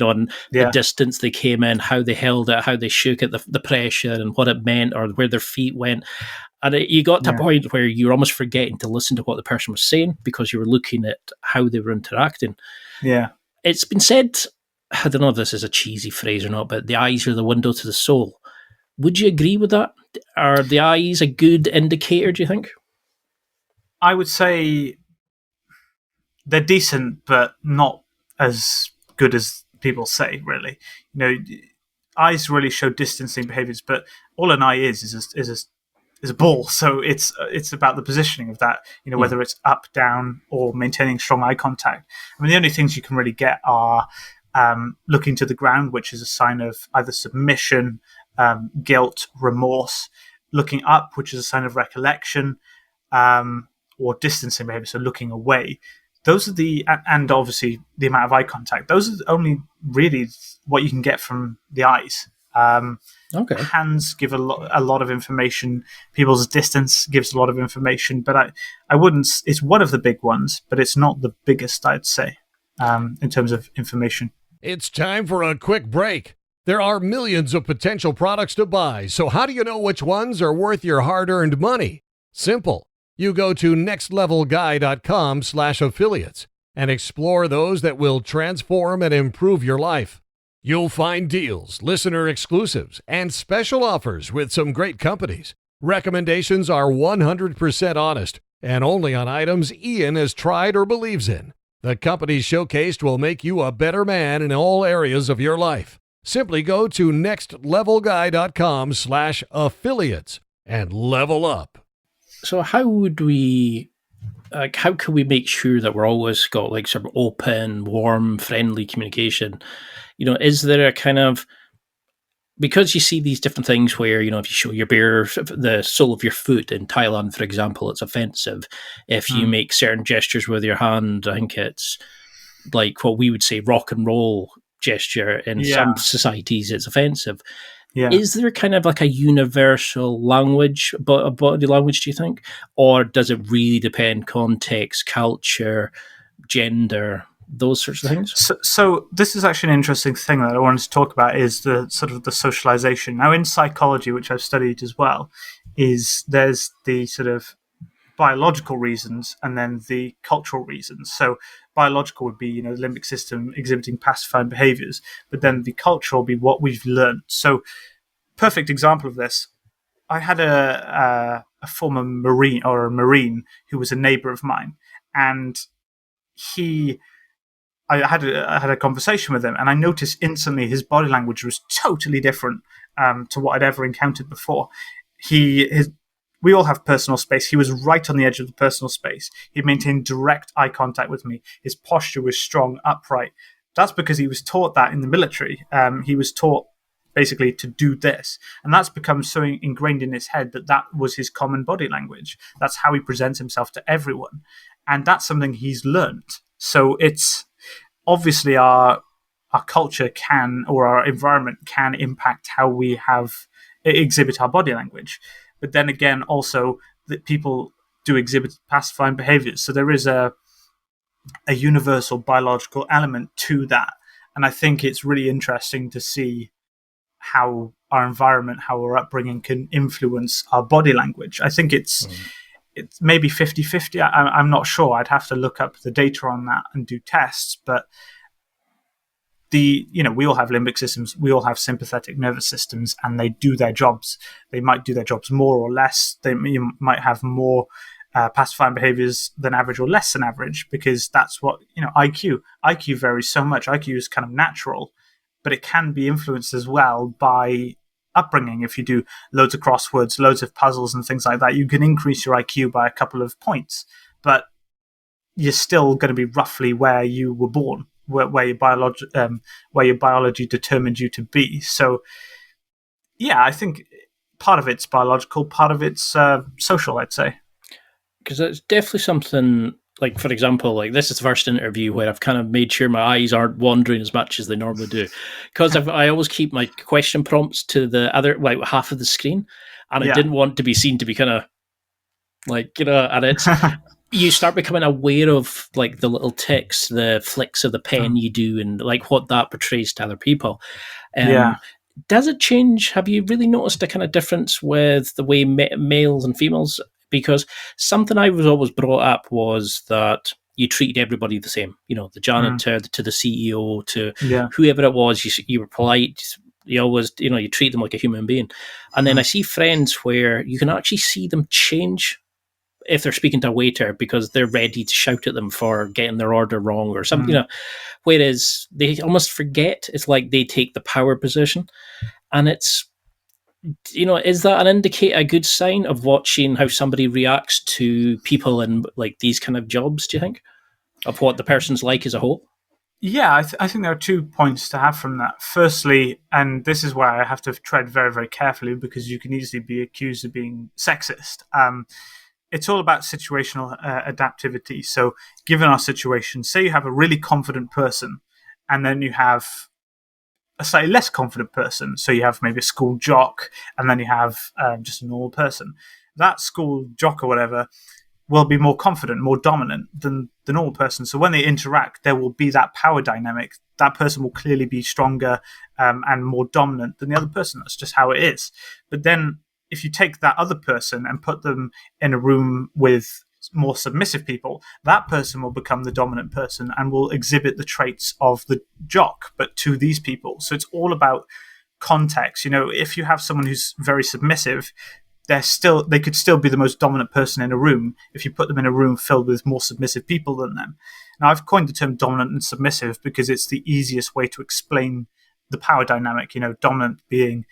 the distance they came in, how they held it, how they shook it, the pressure and what it meant, or where their feet went. And you got to a point where you were almost forgetting to listen to what the person was saying because you were looking at how they were interacting. Yeah. It's been said, I don't know if this is a cheesy phrase or not, but the eyes are the window to the soul. Would you agree with that? Are the eyes a good indicator, do you think? I would say they're decent, but not as good as people say, really. Eyes really show distancing behaviors, but all an eye is a ball. So it's about the positioning of that, whether it's up, down, or maintaining strong eye contact. I mean, the only things you can really get are looking to the ground, which is a sign of either submission, guilt, remorse. Looking up, which is a sign of recollection, or distancing behavior, so looking away. Those are and obviously the amount of eye contact. Those are only really what you can get from the eyes. Hands give a lot of information. People's distance gives a lot of information, but I wouldn't. It's one of the big ones, but it's not the biggest, I'd say, in terms of information. It's time for a quick break. There are millions of potential products to buy, so how do you know which ones are worth your hard-earned money? Simple. You go to nextlevelguy.com/affiliates and explore those that will transform and improve your life. You'll find deals, listener exclusives, and special offers with some great companies. Recommendations are 100% honest and only on items Ian has tried or believes in. The companies showcased will make you a better man in all areas of your life. Simply go to nextlevelguy.com/affiliates and level up. So how would we, how can we make sure that we're always got like sort of open, warm, friendly communication? Is there a kind of, because you see these different things where, if you show your the sole of your foot in Thailand, for example, it's offensive. If you make certain gestures with your hand, I think it's like what we would say rock and roll gesture. In some societies, it's offensive. Yeah. Is there kind of like a universal language, body language, do you think? Or does it really depend context, culture, gender, those sorts of things? So this is actually an interesting thing that I wanted to talk about, is the sort of the socialization. Now, in psychology, which I've studied as well, there's the sort of biological reasons and then the cultural reasons. So biological would be, the limbic system exhibiting pacifying behaviors, but then the cultural will be what we've learned. So perfect example of this, I had a former Marine who was a neighbor of mine, and I had a conversation with him, and I noticed instantly his body language was totally different to what I'd ever encountered before. We all have personal space. He was right on the edge of the personal space. He maintained direct eye contact with me. His posture was strong, upright. That's because he was taught that in the military. He was taught basically to do this. And that's become so ingrained in his head that was his common body language. That's how he presents himself to everyone. And that's something he's learned. So it's obviously our culture can, or our environment can impact how we exhibit our body language. But then again, also that people do exhibit pacifying behaviors. So there is a universal biological element to that. And I think it's really interesting to see how our environment, how our upbringing can influence our body language. I think it's it's maybe 50-50. I'm not sure. I'd have to look up the data on that and do tests, but we all have limbic systems, we all have sympathetic nervous systems, and they do their jobs. They might do their jobs more or less. You might have more pacifying behaviors than average or less than average, because that's what, IQ varies so much. IQ is kind of natural, but it can be influenced as well by upbringing. If you do loads of crosswords, loads of puzzles and things like that, you can increase your IQ by a couple of points, but you're still going to be roughly where you were born, where your biology determined you to be. So, yeah, I think part of it's biological, part of it's social, I'd say. Because it's definitely something, like, for example, like this is the first interview where I've kind of made sure my eyes aren't wandering as much as they normally do. Because I always keep my question prompts to the other, like, half of the screen. And I didn't want to be seen to be kind of like, and it's, you start becoming aware of like the little ticks, the flicks of the pen you do, and like what that portrays to other people. Does it change? Have you really noticed a kind of difference with the way males and females? Because something I was always brought up was that you treated everybody the same. The janitor to the CEO to whoever it was. You were polite. You always, you treat them like a human being. And then I see friends where you can actually see them change if they're speaking to a waiter because they're ready to shout at them for getting their order wrong or something. Whereas they almost forget. It's like they take the power position, and it's, is that a good sign of watching how somebody reacts to people in like these kind of jobs? Do you think of what the person's like as a whole? Yeah, I think there are 2 points to have from that. Firstly, and this is where I have to tread very, very carefully because you can easily be accused of being sexist. It's all about situational adaptivity. So given our situation, say you have a really confident person and then you have a slightly less confident person. So you have maybe a school jock and then you have just a normal person. That school jock or whatever will be more confident, more dominant than the normal person. So when they interact, there will be that power dynamic. That person will clearly be stronger and more dominant than the other person. That's just how it is. But then if you take that other person and put them in a room with more submissive people, that person will become the dominant person and will exhibit the traits of the jock, but to these people. So it's all about context. If you have someone who's very submissive, they could still be the most dominant person in a room if you put them in a room filled with more submissive people than them. Now, I've coined the term dominant and submissive because it's the easiest way to explain the power dynamic. Dominant being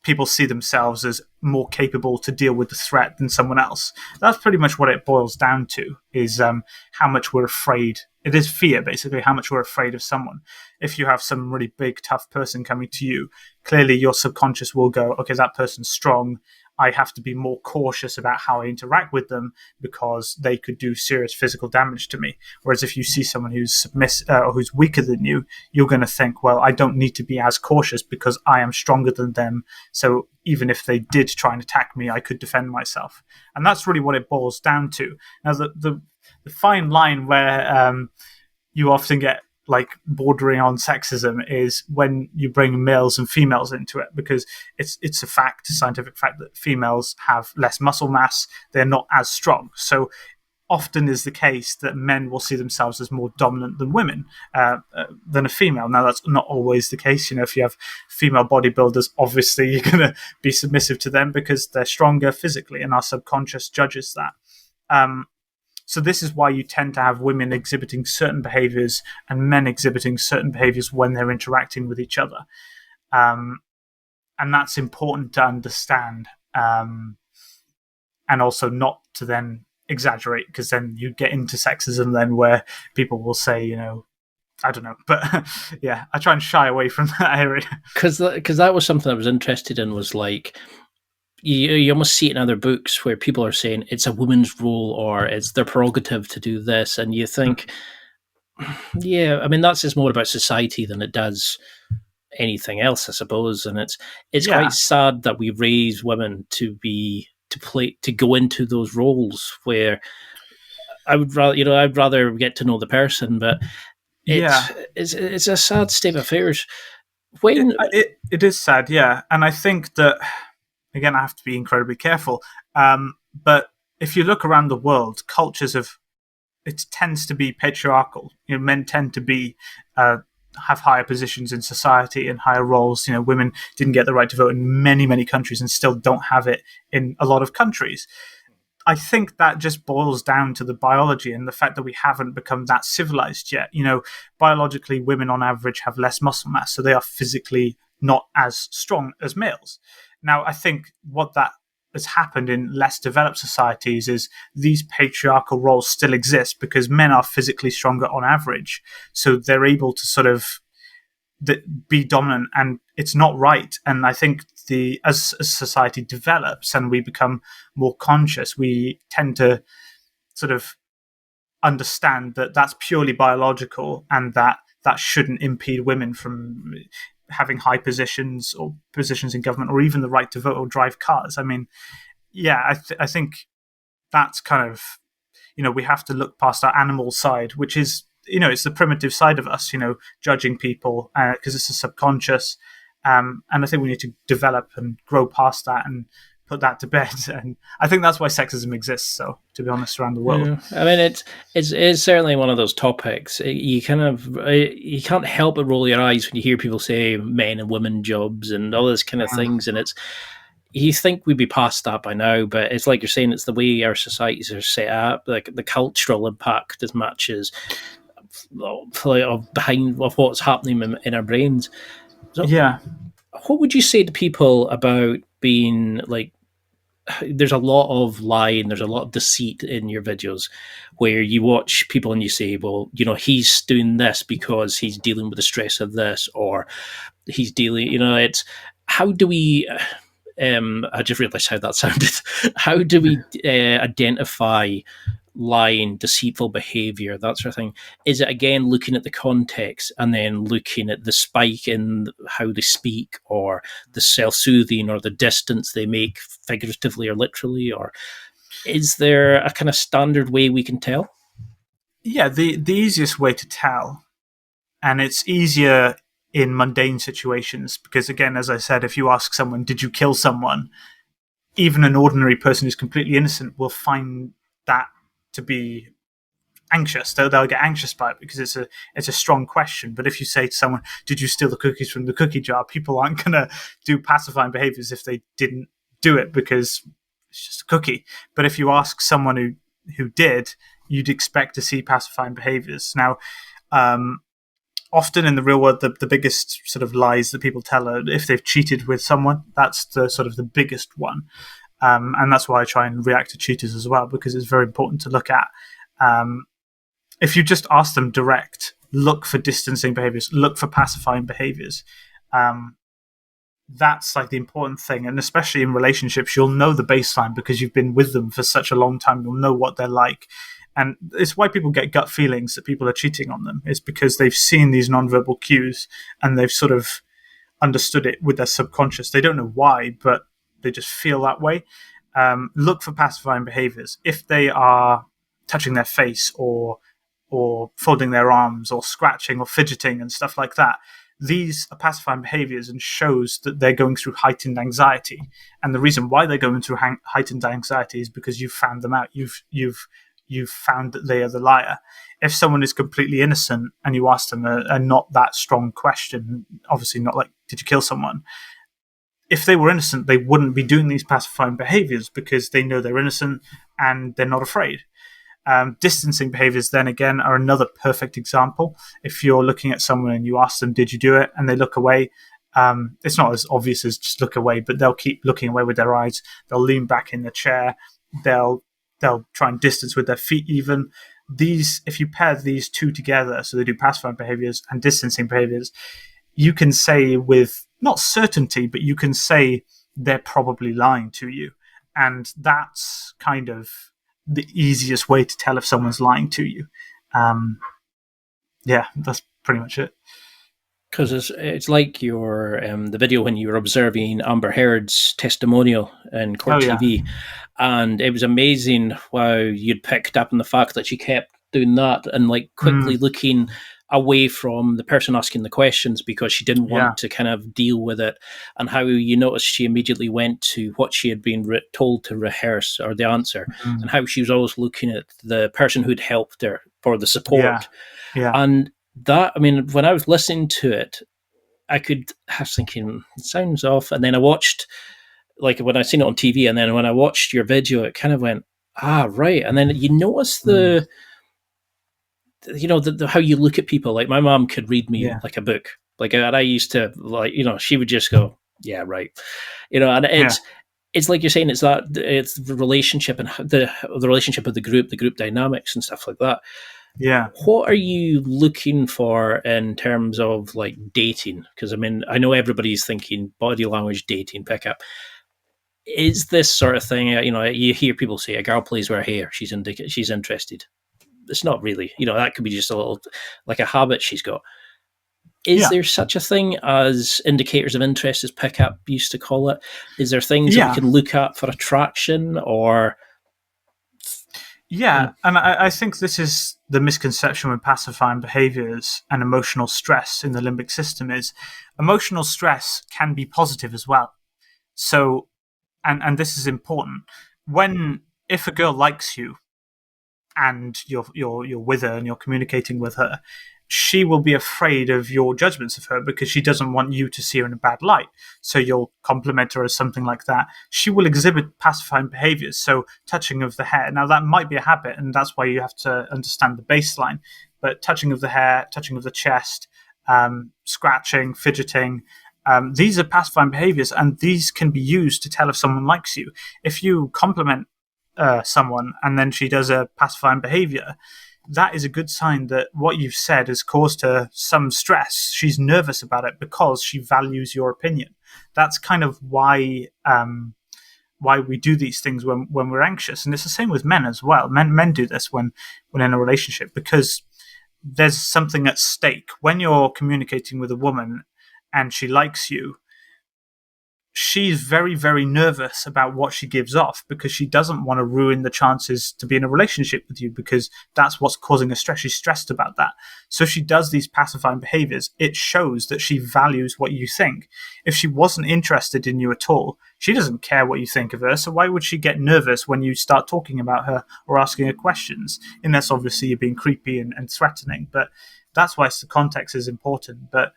people see themselves as more capable to deal with the threat than someone else. That's pretty much what it boils down to, is how much we're afraid. It is fear, basically, how much we're afraid of someone. If you have some really big, tough person coming to you, clearly your subconscious will go, okay, that person's strong. I have to be more cautious about how I interact with them because they could do serious physical damage to me. Whereas if you see someone who's submissive or who's weaker than you, you're going to think, well, I don't need to be as cautious because I am stronger than them. So even if they did try and attack me, I could defend myself. And that's really what it boils down to. Now, the fine line where you often get like bordering on sexism is when you bring males and females into it, because it's a scientific fact that females have less muscle mass, they're not as strong. So often is the case that men will see themselves as more dominant than women, than a female. Now, that's not always the case. If you have female bodybuilders, obviously you're going to be submissive to them because they're stronger physically, and our subconscious judges that. So this is why you tend to have women exhibiting certain behaviors and men exhibiting certain behaviors when they're interacting with each other. And that's important to understand, and also not to then exaggerate, because then you get into sexism then where people will say, I don't know. But yeah, I try and shy away from that area. Because that was something I was interested in, was like, you almost see it in other books where people are saying it's a woman's role or it's their prerogative to do this. And you think, yeah, I mean, that's just more about society than it does anything else, I suppose. And it's quite sad that we raise women to go into those roles where I'd rather get to know the person, but it's a sad state of affairs. It is sad, yeah. And I think that, again, I have to be incredibly careful. But if you look around the world, cultures of it tends to be patriarchal. Men tend to be have higher positions in society and higher roles. Women didn't get the right to vote in many, many countries and still don't have it in a lot of countries. I think that just boils down to the biology and the fact that we haven't become that civilized yet. Biologically, women on average have less muscle mass, so they are physically not as strong as males. Now, I think what that has happened in less developed societies is these patriarchal roles still exist because men are physically stronger on average, so they're able to sort of be dominant, and it's not right. And I think as society develops and we become more conscious, we tend to sort of understand that that's purely biological and that shouldn't impede women from having high positions or positions in government or even the right to vote or drive cars. I mean, yeah, I think that's kind of, we have to look past our animal side, which is, it's the primitive side of us, judging people because it's a subconscious. And I think we need to develop and grow past that and put that to bed. And I think that's why sexism exists. So, to be honest, around the world, I mean, it's certainly one of those topics. You can't help but roll your eyes when you hear people say men and women jobs and all this kind of things, and you think we'd be past that by now, but it's like you're saying, it's the way our societies are set up, like the cultural impact as much as of what's happening in our brains. So, yeah. What would you say to people about being like? There's a lot of lying, there's a lot of deceit in your videos where you watch people and you say, well, he's doing this because he's dealing with the stress of this, or he's dealing, it's how do we, I just realized how that sounded. How do we identify lying, deceitful behavior, that sort of thing? Is it again looking at the context and then looking at the spike in how they speak, or the self-soothing, or the distance they make figuratively or literally, or is there a kind of standard way we can tell? Yeah, the easiest way to tell, and it's easier in mundane situations because, again, as I said, if you ask someone, did you kill someone? Even an ordinary person who's completely innocent will find that to be anxious. They'll get anxious by it because it's a strong question. But if you say to someone, did you steal the cookies from the cookie jar? People aren't going to do pacifying behaviors if they didn't do it because it's just a cookie. But if you ask someone who did, you'd expect to see pacifying behaviors. Now, often in the real world, the biggest sort of lies that people tell are if they've cheated with someone. That's the sort of the biggest one. And that's why I try and react to cheaters as well, because it's very important to look at. If you just ask them direct, look for distancing behaviors, look for pacifying behaviors. That's like the important thing. And especially in relationships, you'll know the baseline because you've been with them for such a long time. You'll know what they're like. And it's why people get gut feelings that people are cheating on them. It's because they've seen these nonverbal cues and they've sort of understood it with their subconscious. They don't know why, but they just feel that way. Look for pacifying behaviors. If they are touching their face or folding their arms or scratching or fidgeting and stuff like that, these are pacifying behaviors and shows that they're going through heightened anxiety. And the reason why they're going through heightened anxiety is because you've found them out. You've found that they are the liar. If someone is completely innocent and you ask them a not that strong question, obviously not like, did you kill someone? If they were innocent, they wouldn't be doing these pacifying behaviors because they know they're innocent and they're not afraid. Distancing behaviors, then again, are another perfect example. If you're looking at someone and you ask them, did you do it? And they look away, it's not as obvious as just look away, but they'll keep looking away with their eyes. They'll lean back in the chair. They'll try and distance with their feet even. If you pair these two together, so they do pacifying behaviors and distancing behaviors, you can say with not certainty, but you can say they're probably lying to you. And that's kind of the easiest way to tell if someone's lying to you. Yeah, that's pretty much it. Because it's like your the video when you were observing Amber Heard's testimonial in Court TV, and it was amazing how you'd picked up on the fact that she kept doing that and like quickly looking away from the person asking the questions because she didn't want to kind of deal with it, and how you noticed she immediately went to what she had been told to rehearse or the answer, and how she was always looking at the person who'd helped her for the support. And that, I mean, when I was listening to it, I was thinking, it sounds off. And then I watched, like when I seen it on TV, and then when I watched your video, it kind of went, right. And then you notice the how you look at people. Like my mom could read me like a book. Like, and I used to, like, she would just go, yeah, right. And it's like you're saying, it's the relationship and the relationship of the group dynamics and stuff like that. Yeah. What are you looking for in terms of like dating? Because I mean, I know everybody's thinking body language, dating, pickup. Is this sort of thing? You hear people say a girl plays with her hair, she's interested. It's not really. That could be just a little, like a habit she's got. Is there such a thing as indicators of interest, as pickup used to call it? Is there things that we can look at for attraction or? Yeah, and I think this is the misconception with pacifying behaviours and emotional stress in the limbic system is emotional stress can be positive as well. So, and this is important. If a girl likes you and you're with her and you're communicating with her, she will be afraid of your judgments of her because she doesn't want you to see her in a bad light. So you'll compliment her or something like that. She will exhibit pacifying behaviors. So touching of the hair. Now that might be a habit, and that's why you have to understand the baseline. But touching of the hair, touching of the chest, scratching, fidgeting, these are pacifying behaviors, and these can be used to tell if someone likes you. If you compliment someone and then she does a pacifying behavior, that is a good sign that what you've said has caused her some stress. She's nervous about it because she values your opinion. That's kind of why we do these things when we're anxious. And it's the same with men as well. Men do this when in a relationship because there's something at stake. When you're communicating with a woman and she likes you, she's very, very nervous about what she gives off because she doesn't want to ruin the chances to be in a relationship with you because that's what's causing her stress. She's stressed about that. So if she does these pacifying behaviors, it shows that she values what you think. If she wasn't interested in you at all, she doesn't care what you think of her. So why would she get nervous when you start talking about her or asking her questions? Unless obviously you're being creepy and threatening. But that's why the context is important. But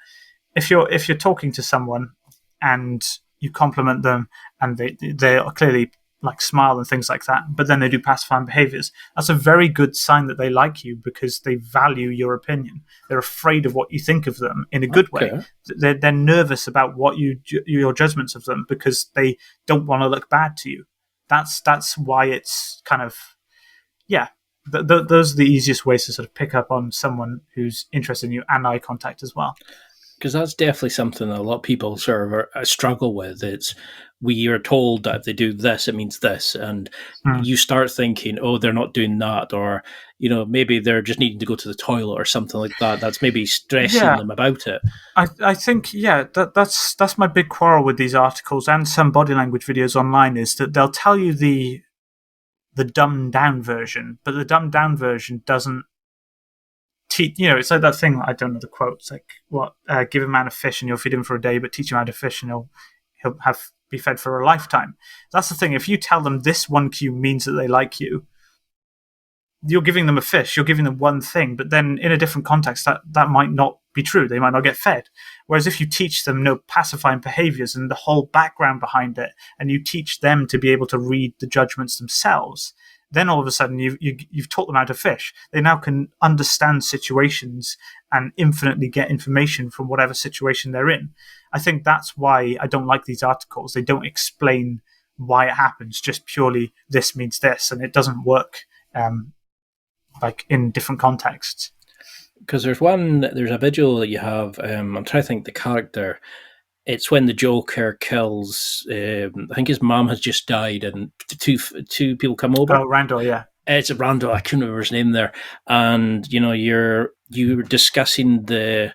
if you're talking to someone and you compliment them and they are clearly like smile and things like that, but then they do pacifying behaviors, that's a very good sign that they like you because they value your opinion. They're afraid of what you think of them in a good way. They're nervous about what your judgments of them because they don't want to look bad to you. That's why it's kind of, those are the easiest ways to sort of pick up on someone who's interested in you, and eye contact as well. Because that's definitely something that a lot of people sort of struggle with. It's we are told that if they do this, it means this, and you start thinking, oh, they're not doing that, or maybe they're just needing to go to the toilet or something like that. That's maybe stressing them about it. I think that's my big quarrel with these articles and some body language videos online is that they'll tell you the dumbed down version, but the dumbed down version doesn't. It's like that thing. I don't know the quote. It's like, what? Give a man a fish and you'll feed him for a day, but teach him how to fish and he'll be fed for a lifetime. That's the thing. If you tell them this one cue means that they like you, you're giving them a fish. You're giving them one thing, but then in a different context, that might not be true. They might not get fed. Whereas if you teach them pacifying behaviors and the whole background behind it, and you teach them to be able to read the judgments themselves, then all of a sudden you've taught them how to fish. They now can understand situations and infinitely get information from whatever situation they're in. I think that's why I don't like these articles. They don't explain why it happens, just purely this means this, and it doesn't work like in different contexts. Because there's a video that you have, I'm trying to think the character. It's when the Joker kills, I think his mom has just died and two people come over. Oh, Randall, yeah. It's a Randall, I couldn't remember his name there. And, you're discussing the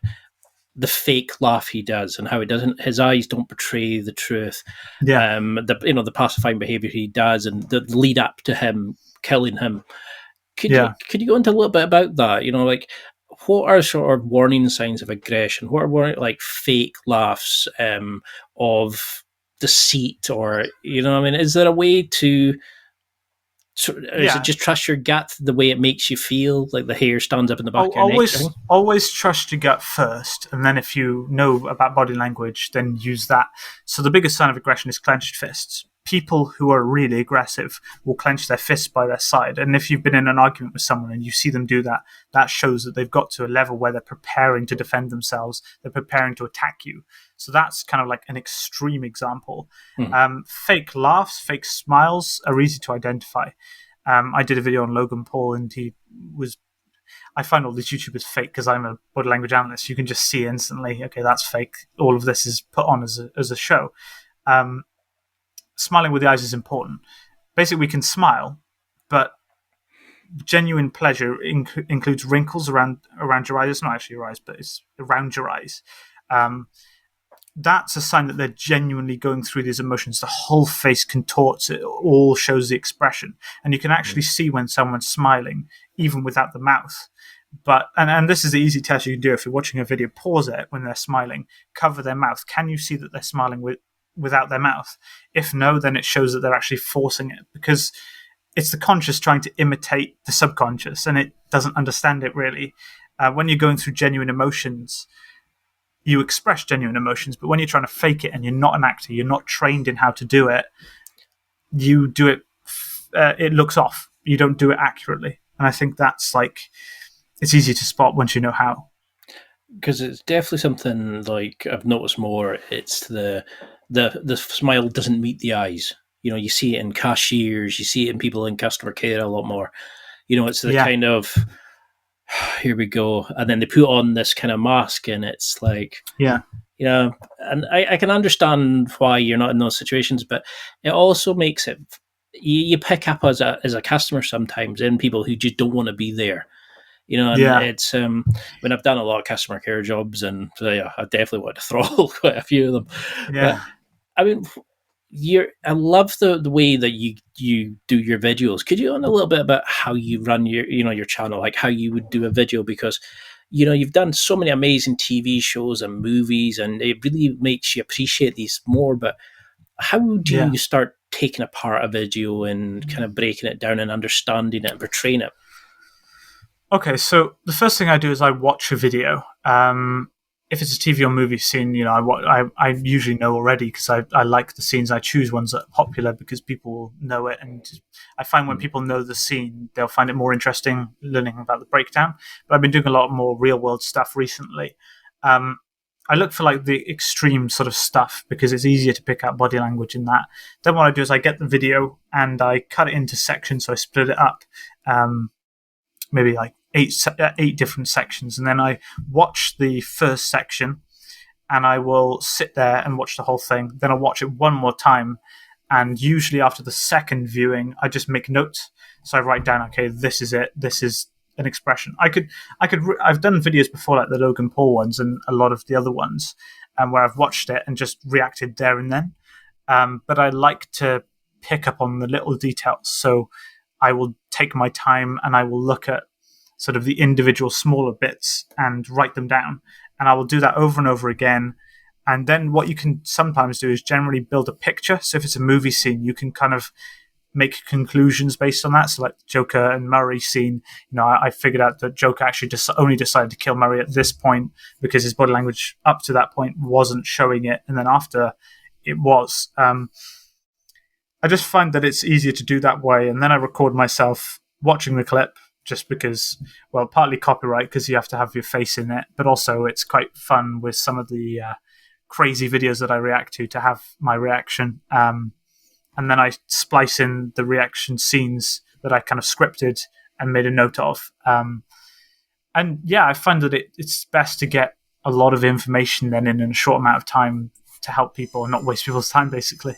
fake laugh he does and how his eyes don't portray the truth. Yeah. The pacifying behavior he does and the lead up to him killing him. Could you go into a little bit about that? what are sort of warning signs of aggression? What are like fake laughs, of deceit, or I mean, is there a way to? Or is it Yeah. just trust your gut the way it makes you feel, like the hair stands up in the back of your neck? Always trust your gut first, and then if you know about body language, then use that. So the biggest sign of aggression is clenched fists. People who are really aggressive will clench their fists by their side, and if you've been in an argument with someone and you see them do that, that shows that they've got to a level where they're preparing to defend themselves, they're preparing to attack you. So that's kind of like an extreme example. Fake laughs, fake smiles are easy to identify. I did a video on Logan Paul, and I find all these YouTubers fake because I'm a body language analyst. You can just see instantly, okay, that's fake. All of this is put on as a show. Smiling with the eyes is important. Basically, we can smile, but genuine pleasure includes wrinkles around your eyes. It's not actually your eyes, but it's around your eyes. That's a sign that they're genuinely going through these emotions. The whole face contorts, it all shows the expression. And you can actually see when someone's smiling, even without the mouth. But and this is the easy test you can do if you're watching a video. Pause it when they're smiling, cover their mouth. Can you see that they're smiling without their mouth? If no, then it shows that they're actually forcing it, because it's the conscious trying to imitate the subconscious, and it doesn't understand it really. When you're going through genuine emotions, you express genuine emotions, but when you're trying to fake it and you're not an actor, you're not trained in how to do it, you do it, it looks off. You don't do it accurately. And I think that's it's easy to spot once you know how. Because it's definitely something like I've noticed more. It's the smile doesn't meet the eyes. You see it in cashiers, you see it in people in customer care a lot more. It's the kind of, here we go, and then they put on this kind of mask, and it's like, and I can understand why you're not in those situations, but it also makes it, you pick up as a customer sometimes in people who just don't want to be there. And it's when I've done a lot of customer care jobs, and I definitely want to throttle quite a few of them. Yeah. But, I mean, I love the way that you do your videos. Could you on a little bit about how you run your channel, like how you would do a video? Because you've done so many amazing TV shows and movies, and it really makes you appreciate these more. But how do you start taking apart a video and kind of breaking it down and understanding it and portraying it? Okay, so the first thing I do is I watch a video. If it's a TV or movie scene, I usually know already, because I like the scenes. I choose ones that are popular because people know it, and I find when people know the scene, they'll find it more interesting learning about the breakdown. But I've been doing a lot more real world stuff recently. I look for the extreme sort of stuff because it's easier to pick out body language in that. Then what I do is I get the video and I cut it into sections, so I split it up. Maybe eight different sections, and then I watch the first section, and I will sit there and watch the whole thing. Then I'll watch it one more time, and usually after the second viewing, I just make notes. So I write down, okay, this is it. This is an expression. I've done videos before, like the Logan Paul ones and a lot of the other ones, where I've watched it and just reacted there and then. But I like to pick up on the little details. So I will take my time and I will look at sort of the individual smaller bits and write them down. And I will do that over and over again. And then what you can sometimes do is generally build a picture. So if it's a movie scene, you can kind of make conclusions based on that. So like the Joker and Murray scene, I figured out that Joker actually only decided to kill Murray at this point because his body language up to that point wasn't showing it. And then after, it was. I just find that it's easier to do that way. And then I record myself watching the clip, just because, well, partly copyright because you have to have your face in it, but also it's quite fun with some of the crazy videos that I react to have my reaction. And then I splice in the reaction scenes that I kind of scripted and made a note of. And yeah, I find that it's best to get a lot of information then in a short amount of time to help people and not waste people's time, basically.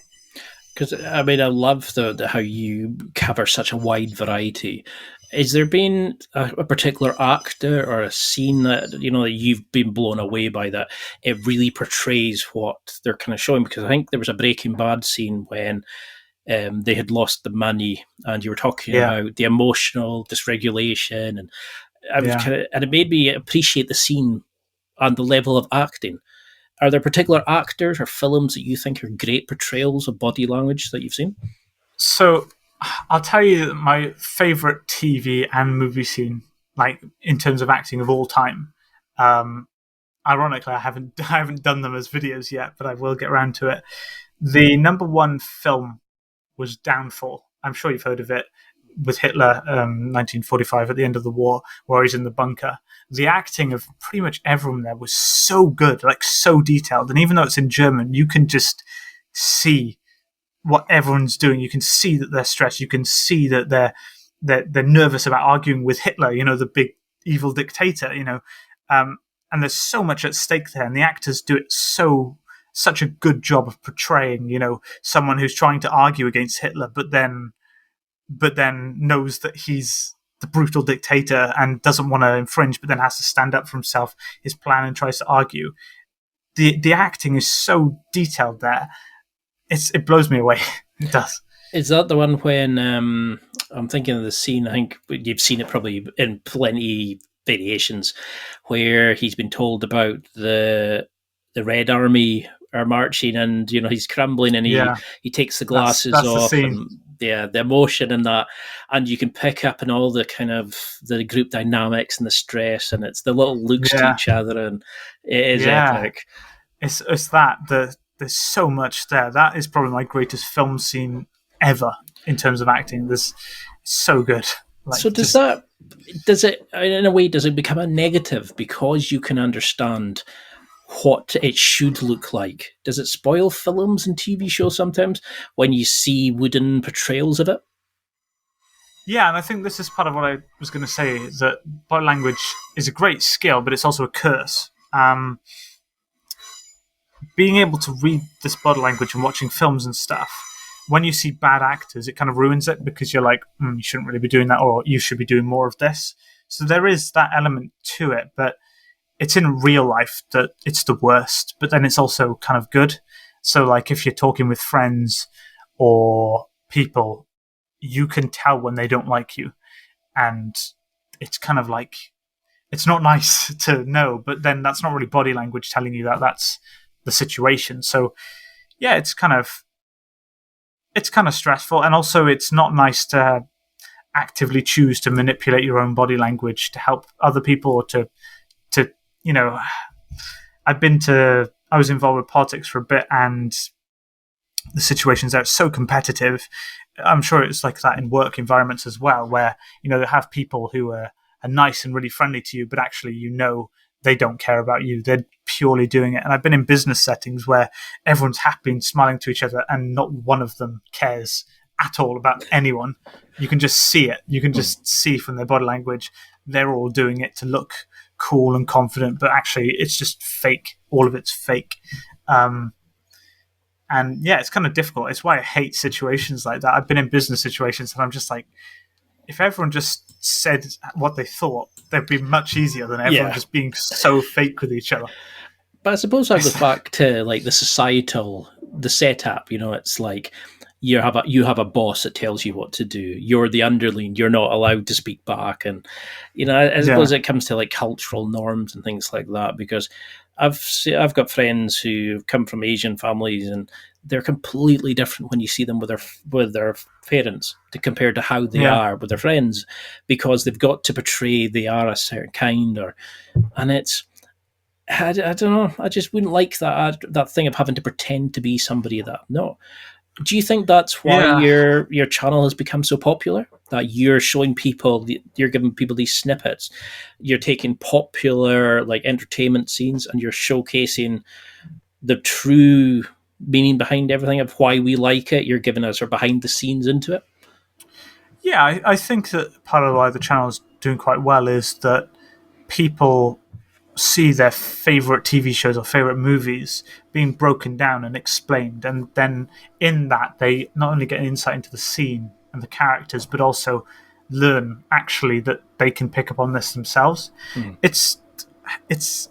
Because, I mean, I love how you cover such a wide variety. Has there been a particular actor or a scene that, that you've been blown away by, that it really portrays what they're kind of showing? Because I think there was a Breaking Bad scene when they had lost the money, and you were talking about the emotional dysregulation, and I was Yeah. kind of, and it made me appreciate the scene and the level of acting. Are there particular actors or films that you think are great portrayals of body language that you've seen? So I'll tell you my favorite TV and movie scene, like in terms of acting of all time. Um, Ironically, I haven't done them as videos yet, but I will get around to it. The number one film was Downfall. I'm sure you've heard of it, with Hitler, 1945, at the end of the war, where he's in the bunker. The acting of pretty much everyone there was so good, like so detailed. And even though it's in German, you can just see what everyone's doing. You can see that they're stressed. You can see that they're nervous about arguing with Hitler, the big evil dictator, and there's so much at stake there, and the actors do it such a good job of portraying, someone who's trying to argue against Hitler, but then knows that he's the brutal dictator and doesn't want to infringe, but then has to stand up for himself, his plan, and tries to argue. The acting is so detailed there. It blows me away. It does. Is that the one when I'm thinking of the scene? I think you've seen it probably in plenty variations, where he's been told about the Red Army are marching, and he's crumbling, and Yeah, he takes the that's glasses that's the off, scene. and the emotion in that, and you can pick up in all the kind of the group dynamics and the stress, and it's the little looks to Yeah, each other, and it is yeah. epic. It's that there's so much there. That is probably my greatest film scene ever in terms of acting. This is so good. So Like does just that does it in a way does it become a negative because you can understand what it should look like? Does it spoil films and TV shows sometimes when you see wooden portrayals of it? yeah, and I think this is part of what I was going to say, that body language is a great skill, but it's also a curse. Being able to read this body language and watching films and stuff, when you see bad actors, it kind of ruins it, because you're like, you shouldn't really be doing that, or you should be doing more of this. So there is that element to it, but it's in real life that it's the worst, but then it's also kind of good. So, like, if you're talking with friends or people, you can tell when they don't like you. And it's kind of like, it's not nice to know, but then that's not really body language telling you that that's the situation. So, yeah, it's kind of stressful. And also, it's not nice to actively choose to manipulate your own body language to help other people, or to you know I was involved with politics for a bit, and the situations there are so competitive. I'm sure it's like that in work environments as well, where they have people who are nice and really friendly to you, but actually they don't care about you. They're purely doing it. And I've been in business settings where everyone's happy and smiling to each other, and not one of them cares at all about anyone. You can just see it. You can just see from their body language, they're all doing it to look cool and confident, but actually it's just fake. All of it's fake. And yeah, it's kind of difficult. It's why I hate situations like that. I've been in business situations, and I'm just like, if everyone just said what they thought, they'd be much easier than everyone Yeah. just being so fake with each other. But I suppose that goes back to like the setup. It's like you have a boss that tells you what to do. You're the underling. You're not allowed to speak back, and I suppose it comes to like cultural norms and things like that. Because I've got friends who come from Asian families, and they're completely different when you see them with their parents to compare to how they Yeah. are with their friends, because they've got to portray they are a certain kind, and it's. I don't know. I just wouldn't like that thing of having to pretend to be somebody that I'm not. Do you think that's why Yeah. your channel has become so popular? That you're showing people, you're giving people these snippets, you're taking popular like entertainment scenes, and you're showcasing the true meaning behind everything of why we like it. You're giving us our behind the scenes into it. Yeah, I think that part of why the channel is doing quite well is that people see their favorite TV shows or favorite movies being broken down and explained, and then in that they not only get an insight into the scene and the characters, but also learn actually that they can pick up on this themselves. It's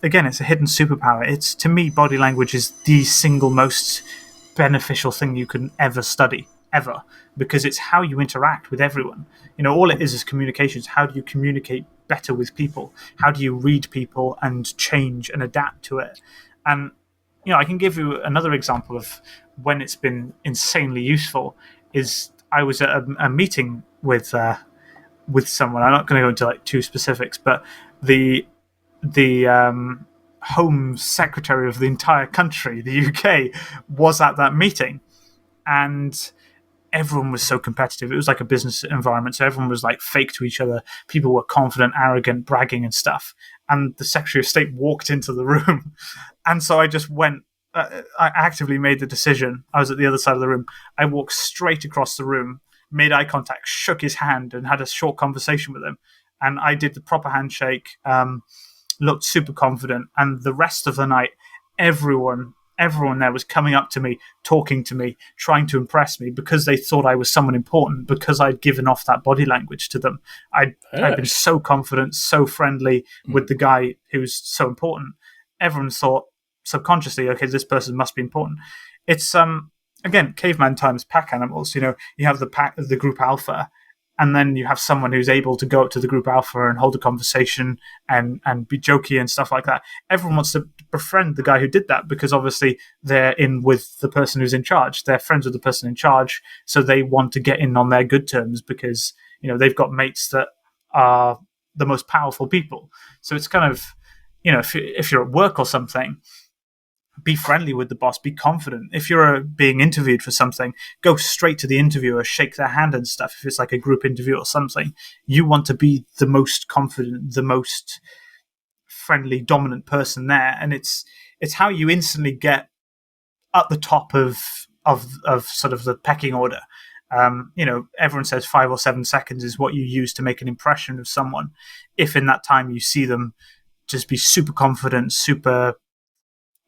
again, it's a hidden superpower. It's, to me, body language is the single most beneficial thing you can ever study, ever, because it's how you interact with everyone. All it is communications. How do you communicate better with people? How do you read people and change and adapt to it? And I can give you another example of when it's been insanely useful. Is I was at a meeting with someone. I'm not going to go into like too specifics, but the Home Secretary of the entire country, the UK, was at that meeting, and everyone was so competitive. It was like a business environment, so everyone was like fake to each other. People were confident, arrogant, bragging and stuff. And the Secretary of State walked into the room, and so I just went. I actively made the decision. I was at the other side of the room. I walked straight across the room, made eye contact, shook his hand, and had a short conversation with him. And I did the proper handshake. Looked super confident, and the rest of the night, everyone there was coming up to me, talking to me, trying to impress me because they thought I was someone important because I'd given off that body language to them. I'd been so confident, so friendly with the guy who's so important. Everyone thought subconsciously, okay, this person must be important. It's again, caveman times pack animals. You have the group alpha, and then you have someone who's able to go up to the group alpha and hold a conversation and be jokey and stuff like that. Everyone wants to befriend the guy who did that because obviously they're in with the person who's in charge. They're friends with the person in charge, so they want to get in on their good terms because they've got mates that are the most powerful people. So it's kind of if you're at work or something, be friendly with the boss, be confident. If you're being interviewed for something, go straight to the interviewer, shake their hand and stuff. If it's like a group interview or something, you want to be the most confident, the most friendly, dominant person there. And it's how you instantly get at the top of sort of the pecking order. Everyone says 5 or 7 seconds is what you use to make an impression of someone. If in that time you see them just be super confident, super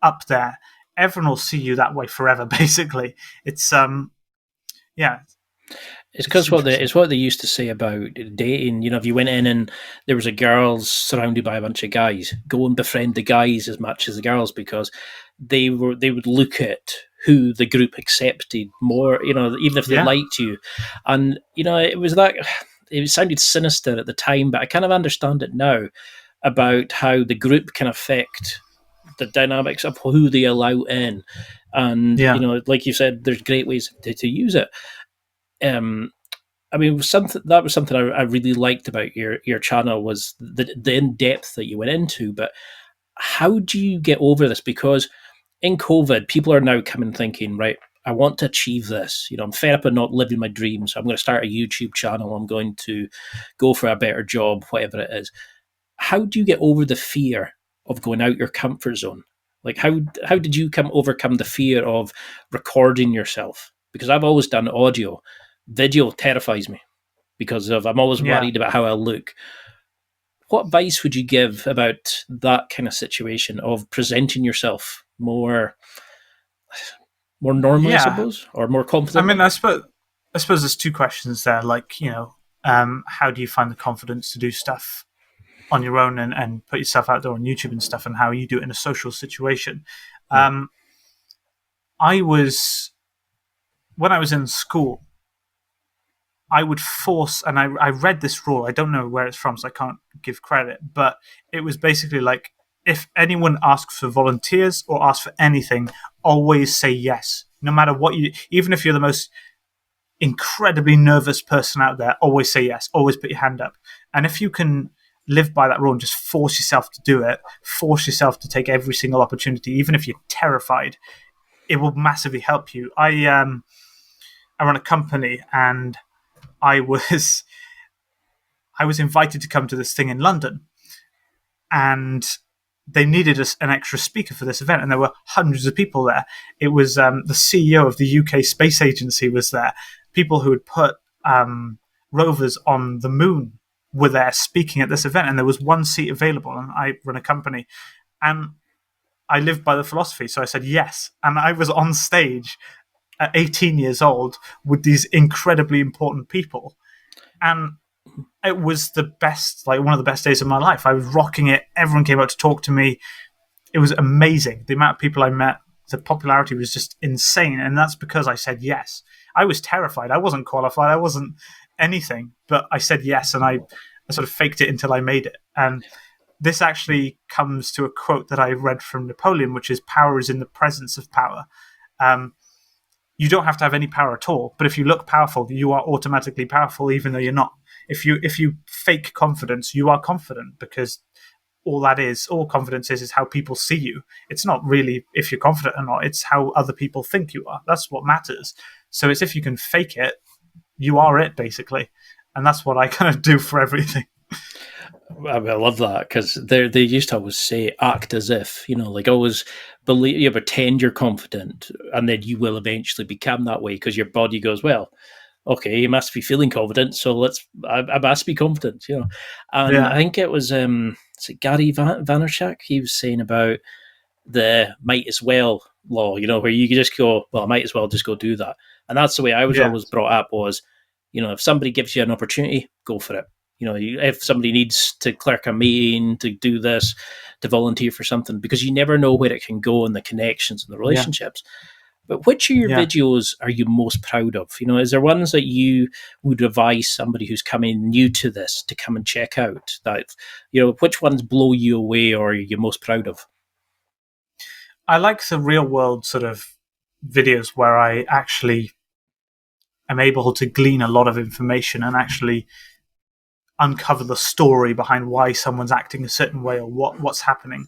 up there, everyone will see you that way forever. Basically, it's yeah. It's because it's what they used to say about dating. If you went in and there was a girl surrounded by a bunch of guys, go and befriend the guys as much as the girls because they would look at who the group accepted more. Even if they liked you, and it sounded sinister at the time, but I kind of understand it now about how the group can affect the dynamics of who they allow in, and like you said, there's great ways to use it. I mean, something I really liked about your channel was the in depth that you went into. But how do you get over this? Because in COVID, people are now coming thinking, right, I want to achieve this. I'm fed up of not living my dreams. I'm going to start a YouTube channel. I'm going to go for a better job, whatever it is. How do you get over the fear of going out your comfort zone? Like, how did you overcome the fear of recording yourself? Because I've always done audio. Video terrifies me because I'm always worried about how I look. What advice would you give about that kind of situation of presenting yourself more normally, I suppose, or more confidently? I mean, I suppose there's two questions there. Like, how do you find the confidence to do stuff on your own and put yourself out there on YouTube and stuff, and how you do it in a social situation? When I was in school, I would force, and I read this rule. I don't know where it's from, so I can't give credit, but it was basically like, if anyone asks for volunteers or asks for anything, always say yes. No matter what even if you're the most incredibly nervous person out there, always say yes. Always put your hand up. And if you can live by that rule and just force yourself to do it, force yourself to take every single opportunity, even if you're terrified, it will massively help you. I run a company, and I was invited to come to this thing in London, and they needed an extra speaker for this event, and there were hundreds of people there. It was the CEO of the UK Space Agency was there. People who had put rovers on the moon were there speaking at this event, and there was one seat available, and I run a company, and I lived by the philosophy, so I said yes, and I was on stage at 18 years old with these incredibly important people, and it was the best, like one of the best days of my life. I was rocking it. Everyone came out to talk to me. It was amazing. The amount of people I met, the popularity was just insane. And that's because I said yes. I was terrified. I wasn't qualified. I wasn't anything, but I said yes. And I I sort of faked it until I made it. And this actually comes to a quote that I read from Napoleon, which is power is in the presence of power. You don't have to have any power at all, but if you look powerful, you are automatically powerful, even though you're not. If you fake confidence, you are confident, because all confidence is how people see you. It's not really if you're confident or not, it's how other people think you are. That's what matters. So it's if you can fake it, you are it, basically. And that's what I kind of do for everything. I love that, because they used to always say act as if, like always believe, you pretend you're confident, and then you will eventually become that way, because your body goes, well, okay, you must be feeling confident, so I must be confident, And I think it was is it Gary Vaynerchuk? He was saying about the might as well law, where you just go, well, I might as well just go do that. And that's the way I was Yeah. always brought up was, if somebody gives you an opportunity, go for it. If somebody needs to clerk a meeting, to do this, to volunteer for something, because you never know where it can go and the connections and the relationships. But which of your videos are you most proud of? Is there ones that you would advise somebody who's coming new to this to come and check out? That which ones blow you away or are you most proud of? I like the real world sort of videos where I actually am able to glean a lot of information and actually uncover the story behind why someone's acting a certain way or what's happening.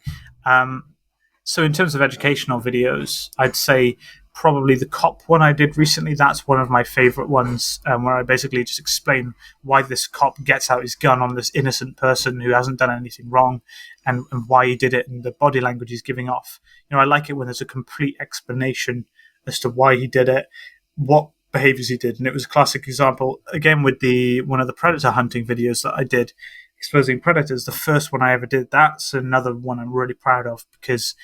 So in terms of educational videos, I'd say probably the cop one I did recently. That's one of my favorite ones, where I basically just explain why this cop gets out his gun on this innocent person who hasn't done anything wrong, and why he did it, and the body language he's giving off. I like it when there's a complete explanation as to why he did it, what behaviors he did. And it was a classic example, again, with one of the predator hunting videos that I did, exposing predators. The first one I ever did, that's another one I'm really proud of, because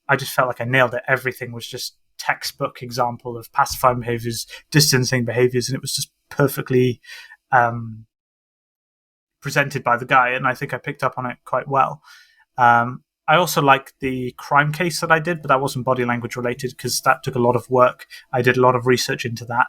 I just felt like I nailed it. Everything was just textbook example of pacifying behaviors, distancing behaviors, and it was just perfectly presented by the guy, and I think I picked up on it quite well. I also like the crime case that I did, but that wasn't body language related, because that took a lot of work. I did a lot of research into that.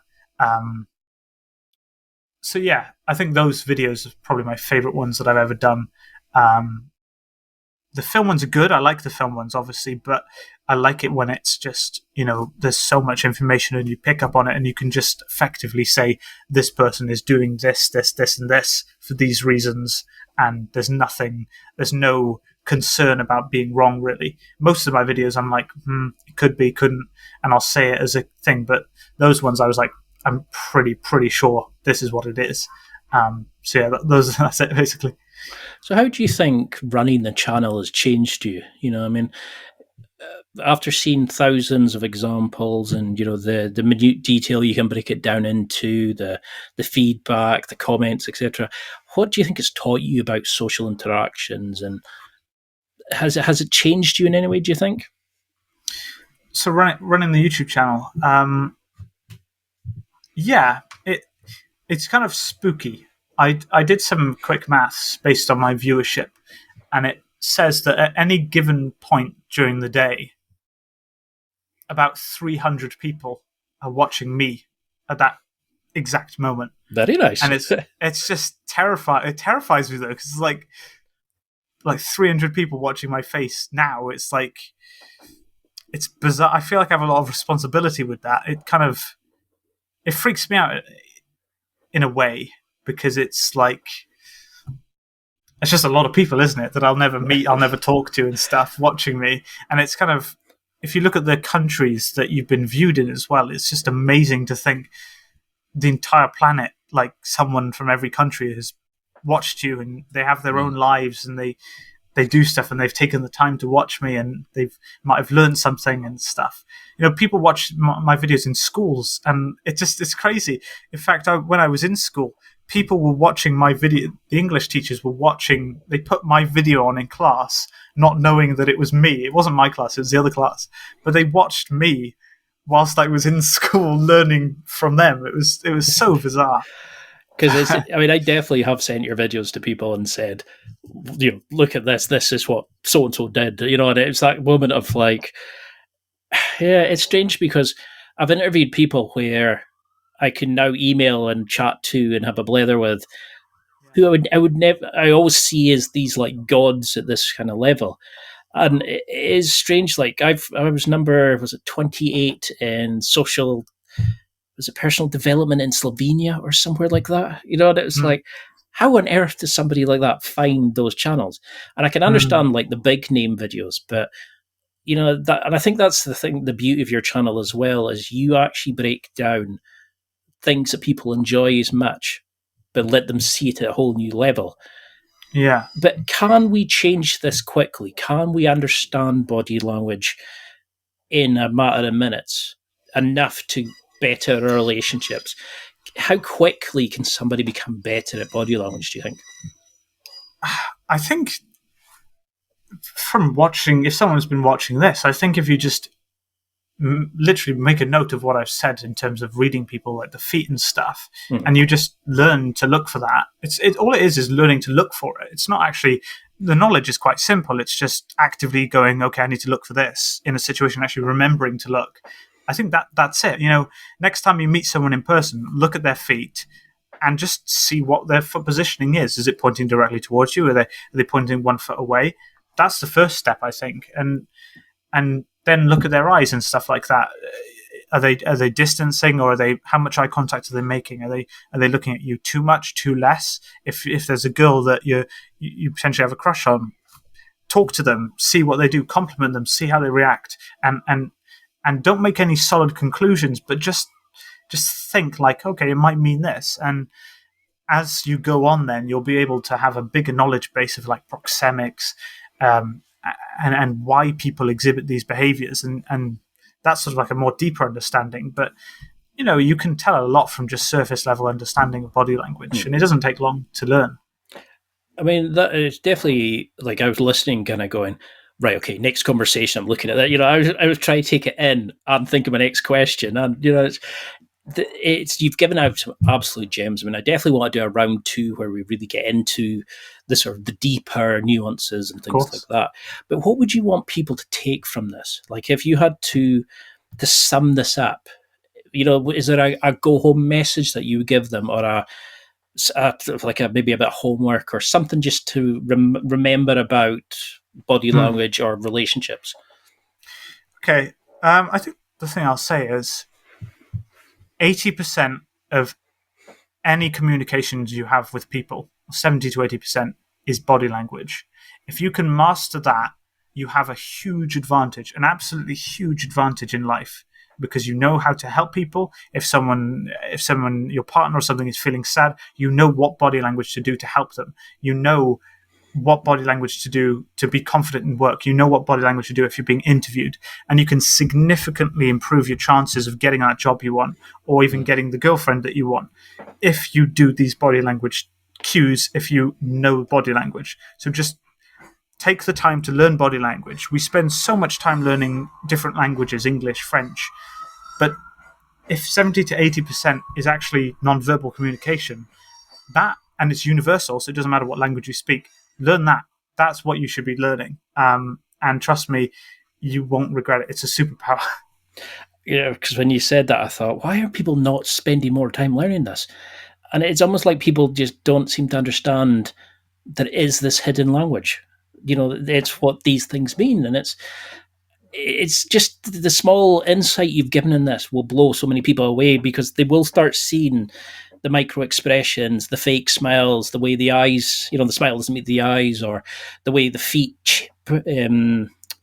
So yeah, I think those videos are probably my favorite ones that I've ever done. The film ones are good. I like the film ones, obviously, but I like it when it's just, there's so much information and you pick up on it and you can just effectively say, this person is doing this, this, this, and this for these reasons. And there's no concern about being wrong, really. Most of my videos, I'm like, it could be, couldn't, and I'll say it as a thing. But those ones, I was like, I'm pretty sure this is what it is. So yeah, that's it, basically. So how do you think running the channel has changed you? After seeing thousands of examples and, the minute detail you can break it down into, the feedback, the comments, etc., what do you think it's taught you about social interactions, and has it changed you in any way, do you think? So running the YouTube channel, yeah, it's kind of spooky. I did some quick maths based on my viewership, and it says that at any given point during the day, about 300 people are watching me at that exact moment. Very nice. And it's just terrifying. It terrifies me, though, because it's like 300 people watching my face now. It's like, it's bizarre. I feel like I have a lot of responsibility with that. It freaks me out in a way, because it's like, it's just a lot of people, isn't it, that I'll never meet, I'll never talk to and stuff watching me. And it's kind of, if you look at the countries that you've been viewed in as well, it's just amazing to think the entire planet, like someone from every country has watched you, and they have their own lives, and they do stuff, and they've taken the time to watch me, and might have learned something and stuff. People watch my videos in schools, and it's crazy. In fact, when I was in school, people were watching my video. The English teachers were watching. They put my video on in class, not knowing that it was me. It wasn't my class; it was the other class. But they watched me whilst I was in school learning from them. It was so bizarre. Because I definitely have sent your videos to people and said, look at this. This is what so and so did. And it's that moment of like, yeah, it's strange, because I've interviewed people where I can now email and chat to and have a blather with, who I would never, I always see as these like gods at this kind of level. And it is strange. Like I was number, was it 28 in social, was it personal development in Slovenia or somewhere like that? And it was Mm. like, how on earth does somebody like that find those channels? And I can Mm. understand like the big name videos, but that, and I think that's the thing, the beauty of your channel as well, is you actually break down things that people enjoy as much, but let them see it at a whole new level. Yeah. But can we change this quickly? Can we understand body language in a matter of minutes enough to better our relationships? How quickly can somebody become better at body language, do you think? I think from watching, if someone's been watching this, I think if you just literally make a note of what I've said in terms of reading people like the feet and stuff, and you just learn to look for that. All it is learning to look for it. It's not actually, the knowledge is quite simple. It's just actively going, okay, I need to look for this in a situation, actually remembering to look. I think that's it. Next time you meet someone in person, look at their feet and just see what their foot positioning is. Is it pointing directly towards you? Are they pointing 1 foot away? That's the first step, I think. And then look at their eyes and stuff like that. Are they distancing, or how much eye contact are they making? Are they looking at you too much, too less? If there's a girl that you potentially have a crush on, talk to them, see what they do, compliment them, see how they react, and don't make any solid conclusions, but just think like, okay, it might mean this. And as you go on, then you'll be able to have a bigger knowledge base of like proxemics, um, and why people exhibit these behaviors, and that's sort of like a more deeper understanding. But you can tell a lot from just surface level understanding of body language, and it doesn't take long to learn. I mean, that is definitely, like, I was listening, kind of going, right, okay, next conversation. I'm looking at that. I was trying to take it in and think of my next question, and it's you've given out some absolute gems. I mean, I definitely want to do a round two where we really get into the sort of the deeper nuances and Of things like course. that. But what would you want people to take from this? Like, if you had to sum this up, is there a go home message that you would give them, or like maybe a bit of homework or something, just to remember about body Hmm. language or relationships? Okay. I think the thing I'll say is 80% of any communications you have with people, 70 to 80%, is body language. If you can master that, you have a huge advantage, an absolutely huge advantage in life, because you know how to help people. If someone, your partner or something, is feeling sad, you know what body language to do to help them. You know what body language to do to be confident in work. You know what body language to do if you're being interviewed, and you can significantly improve your chances of getting that job you want, or even getting the girlfriend that you want, if you do these body language cues, if you know body language. So just take the time to learn body language. We spend so much time learning different languages, English, French, but if 70 to 80% is actually non-verbal communication, and it's universal, so it doesn't matter what language you speak, learn that. That's what you should be learning. And trust me, you won't regret it. It's a superpower. Because when you said that, I thought, why are people not spending more time learning this? And it's almost like people just don't seem to understand there is this hidden language. It's what these things mean, and it's just the small insight you've given in this will blow so many people away, because they will start seeing the micro expressions, the fake smiles, the way the eyes, the smile doesn't meet the eyes, or the way the feet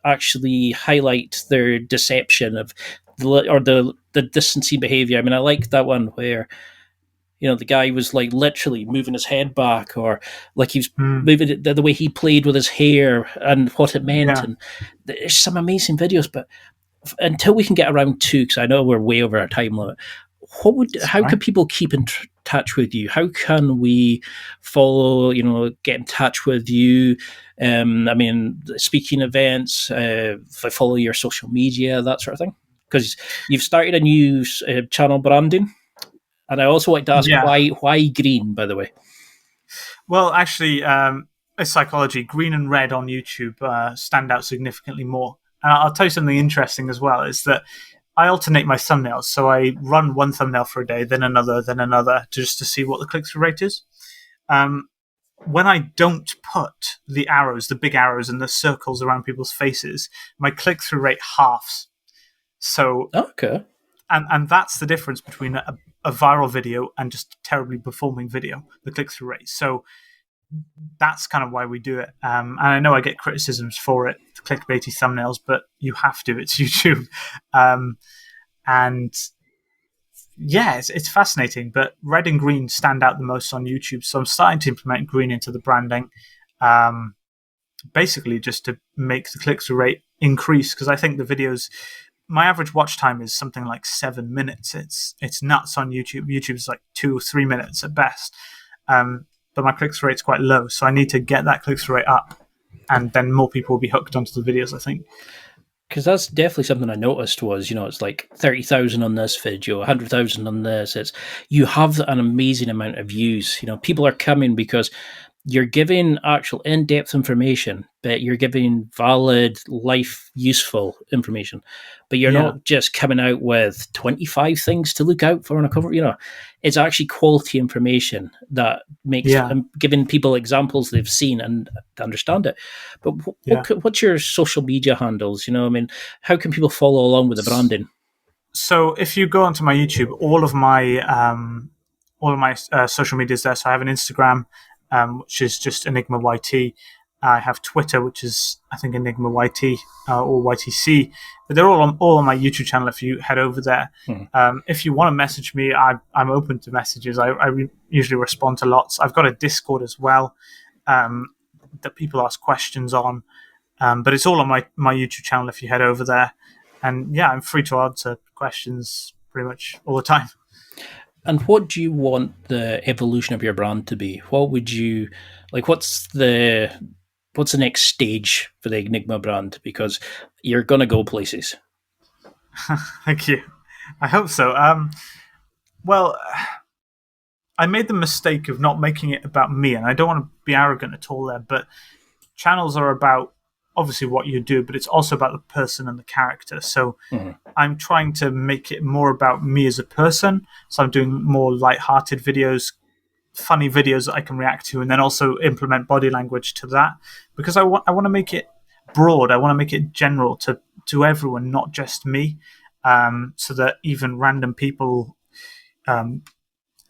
actually highlight their deception of the distancing behavior. I mean, I like that one where the guy was like literally moving his head back, or like he was Mm, moving it, the way he played with his hair and what it meant. yeah, And there's some amazing videos, but until we can get around two, because I know we're way over our time limit, it's how fine. could people keep in touch with you? How can we follow, get in touch with you? I mean, speaking events, if I follow your social media, that sort of thing. Because you've started a new channel branding, and I also like to ask Yeah. why green, by the way. Well, actually, it's psychology. Green and red on YouTube stand out significantly more. And I'll tell you something interesting as well, is that I alternate my thumbnails. So I run one thumbnail for a day, then another, just to see what the click-through rate is. when I don't put the arrows, the big arrows and the circles around people's faces, my click-through rate halves. So, Okay. and that's the difference between a viral video and just a terribly performing video, the click-through rate. So that's kind of why we do it. And I know I get criticisms for it, clickbaity thumbnails, but you have to. It's YouTube. And yeah, it's fascinating. But red and green stand out the most on YouTube. So I'm starting to implement green into the branding, basically just to make the click-through rate increase. Because I think the videos, my average watch time is something like 7 minutes. It's nuts on YouTube. YouTube's like 2 or 3 minutes at best. But my click-through rate's quite low, so I need to get that click-through rate up, and then more people will be hooked onto the videos, I think. Because that's definitely something I noticed was, it's like 30,000 on this video, 100,000 on this. You have an amazing amount of views. People are coming because you're giving actual in-depth information, but you're giving valid, life-useful information. But you're not just coming out with 25 things to look out for on a cover. It's actually quality information that makes giving people examples they've seen and to understand it. But what's your social media handles? How can people follow along with the branding? So if you go onto my YouTube, all of my social media is there. So I have an Instagram, which is just Enigma YT. I have Twitter, which is, I think, Enigma YT or YTC. But they're all on my YouTube channel if you head over there. If you want to message me, I'm open to messages. I usually respond to lots. I've got a Discord as well that people ask questions on. But it's all on my YouTube channel if you head over there. And yeah, I'm free to answer questions pretty much all the time. And what do you want the evolution of your brand to be? What would you like? What's the next stage for the Enigma brand? Because you're going to go places. Thank you. I hope so. Well, I made the mistake of not making it about me, and I don't want to be arrogant at all there, but channels are about obviously what you do, but it's also about the person and the character. So I'm trying to make it more about me as a person. So I'm doing more light-hearted videos, funny videos that I can react to, and then also implement body language to that, because I want to make it broad. I want to make it general to everyone, not just me, so that even random people,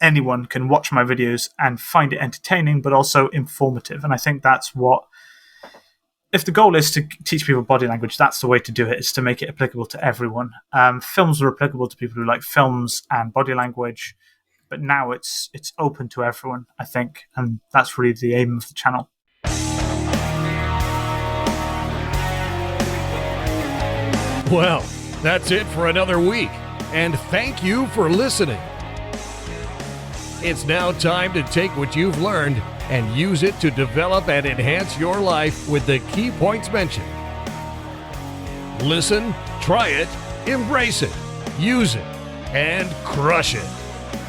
anyone can watch my videos and find it entertaining, but also informative. And I think that's what, if the goal is to teach people body language, that's the way to do it, is to make it applicable to everyone. Films are applicable to people who like films and body language, but now it's open to everyone, I think, and that's really the aim of the channel. Well, that's it for another week, and thank you for listening. It's now time to take what you've learned and use it to develop and enhance your life with the key points mentioned. Listen, try it, embrace it, use it, and crush it.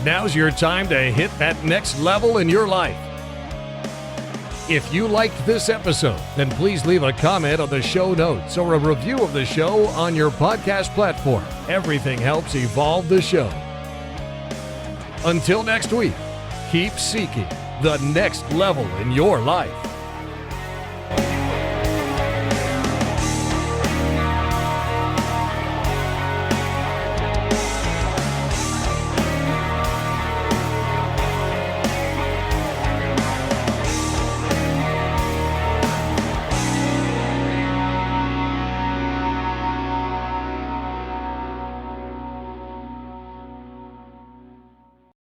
Now's your time to hit that next level in your life. If you liked this episode, then please leave a comment on the show notes or a review of the show on your podcast platform. Everything helps evolve the show. Until next week, keep seeking the next level in your life.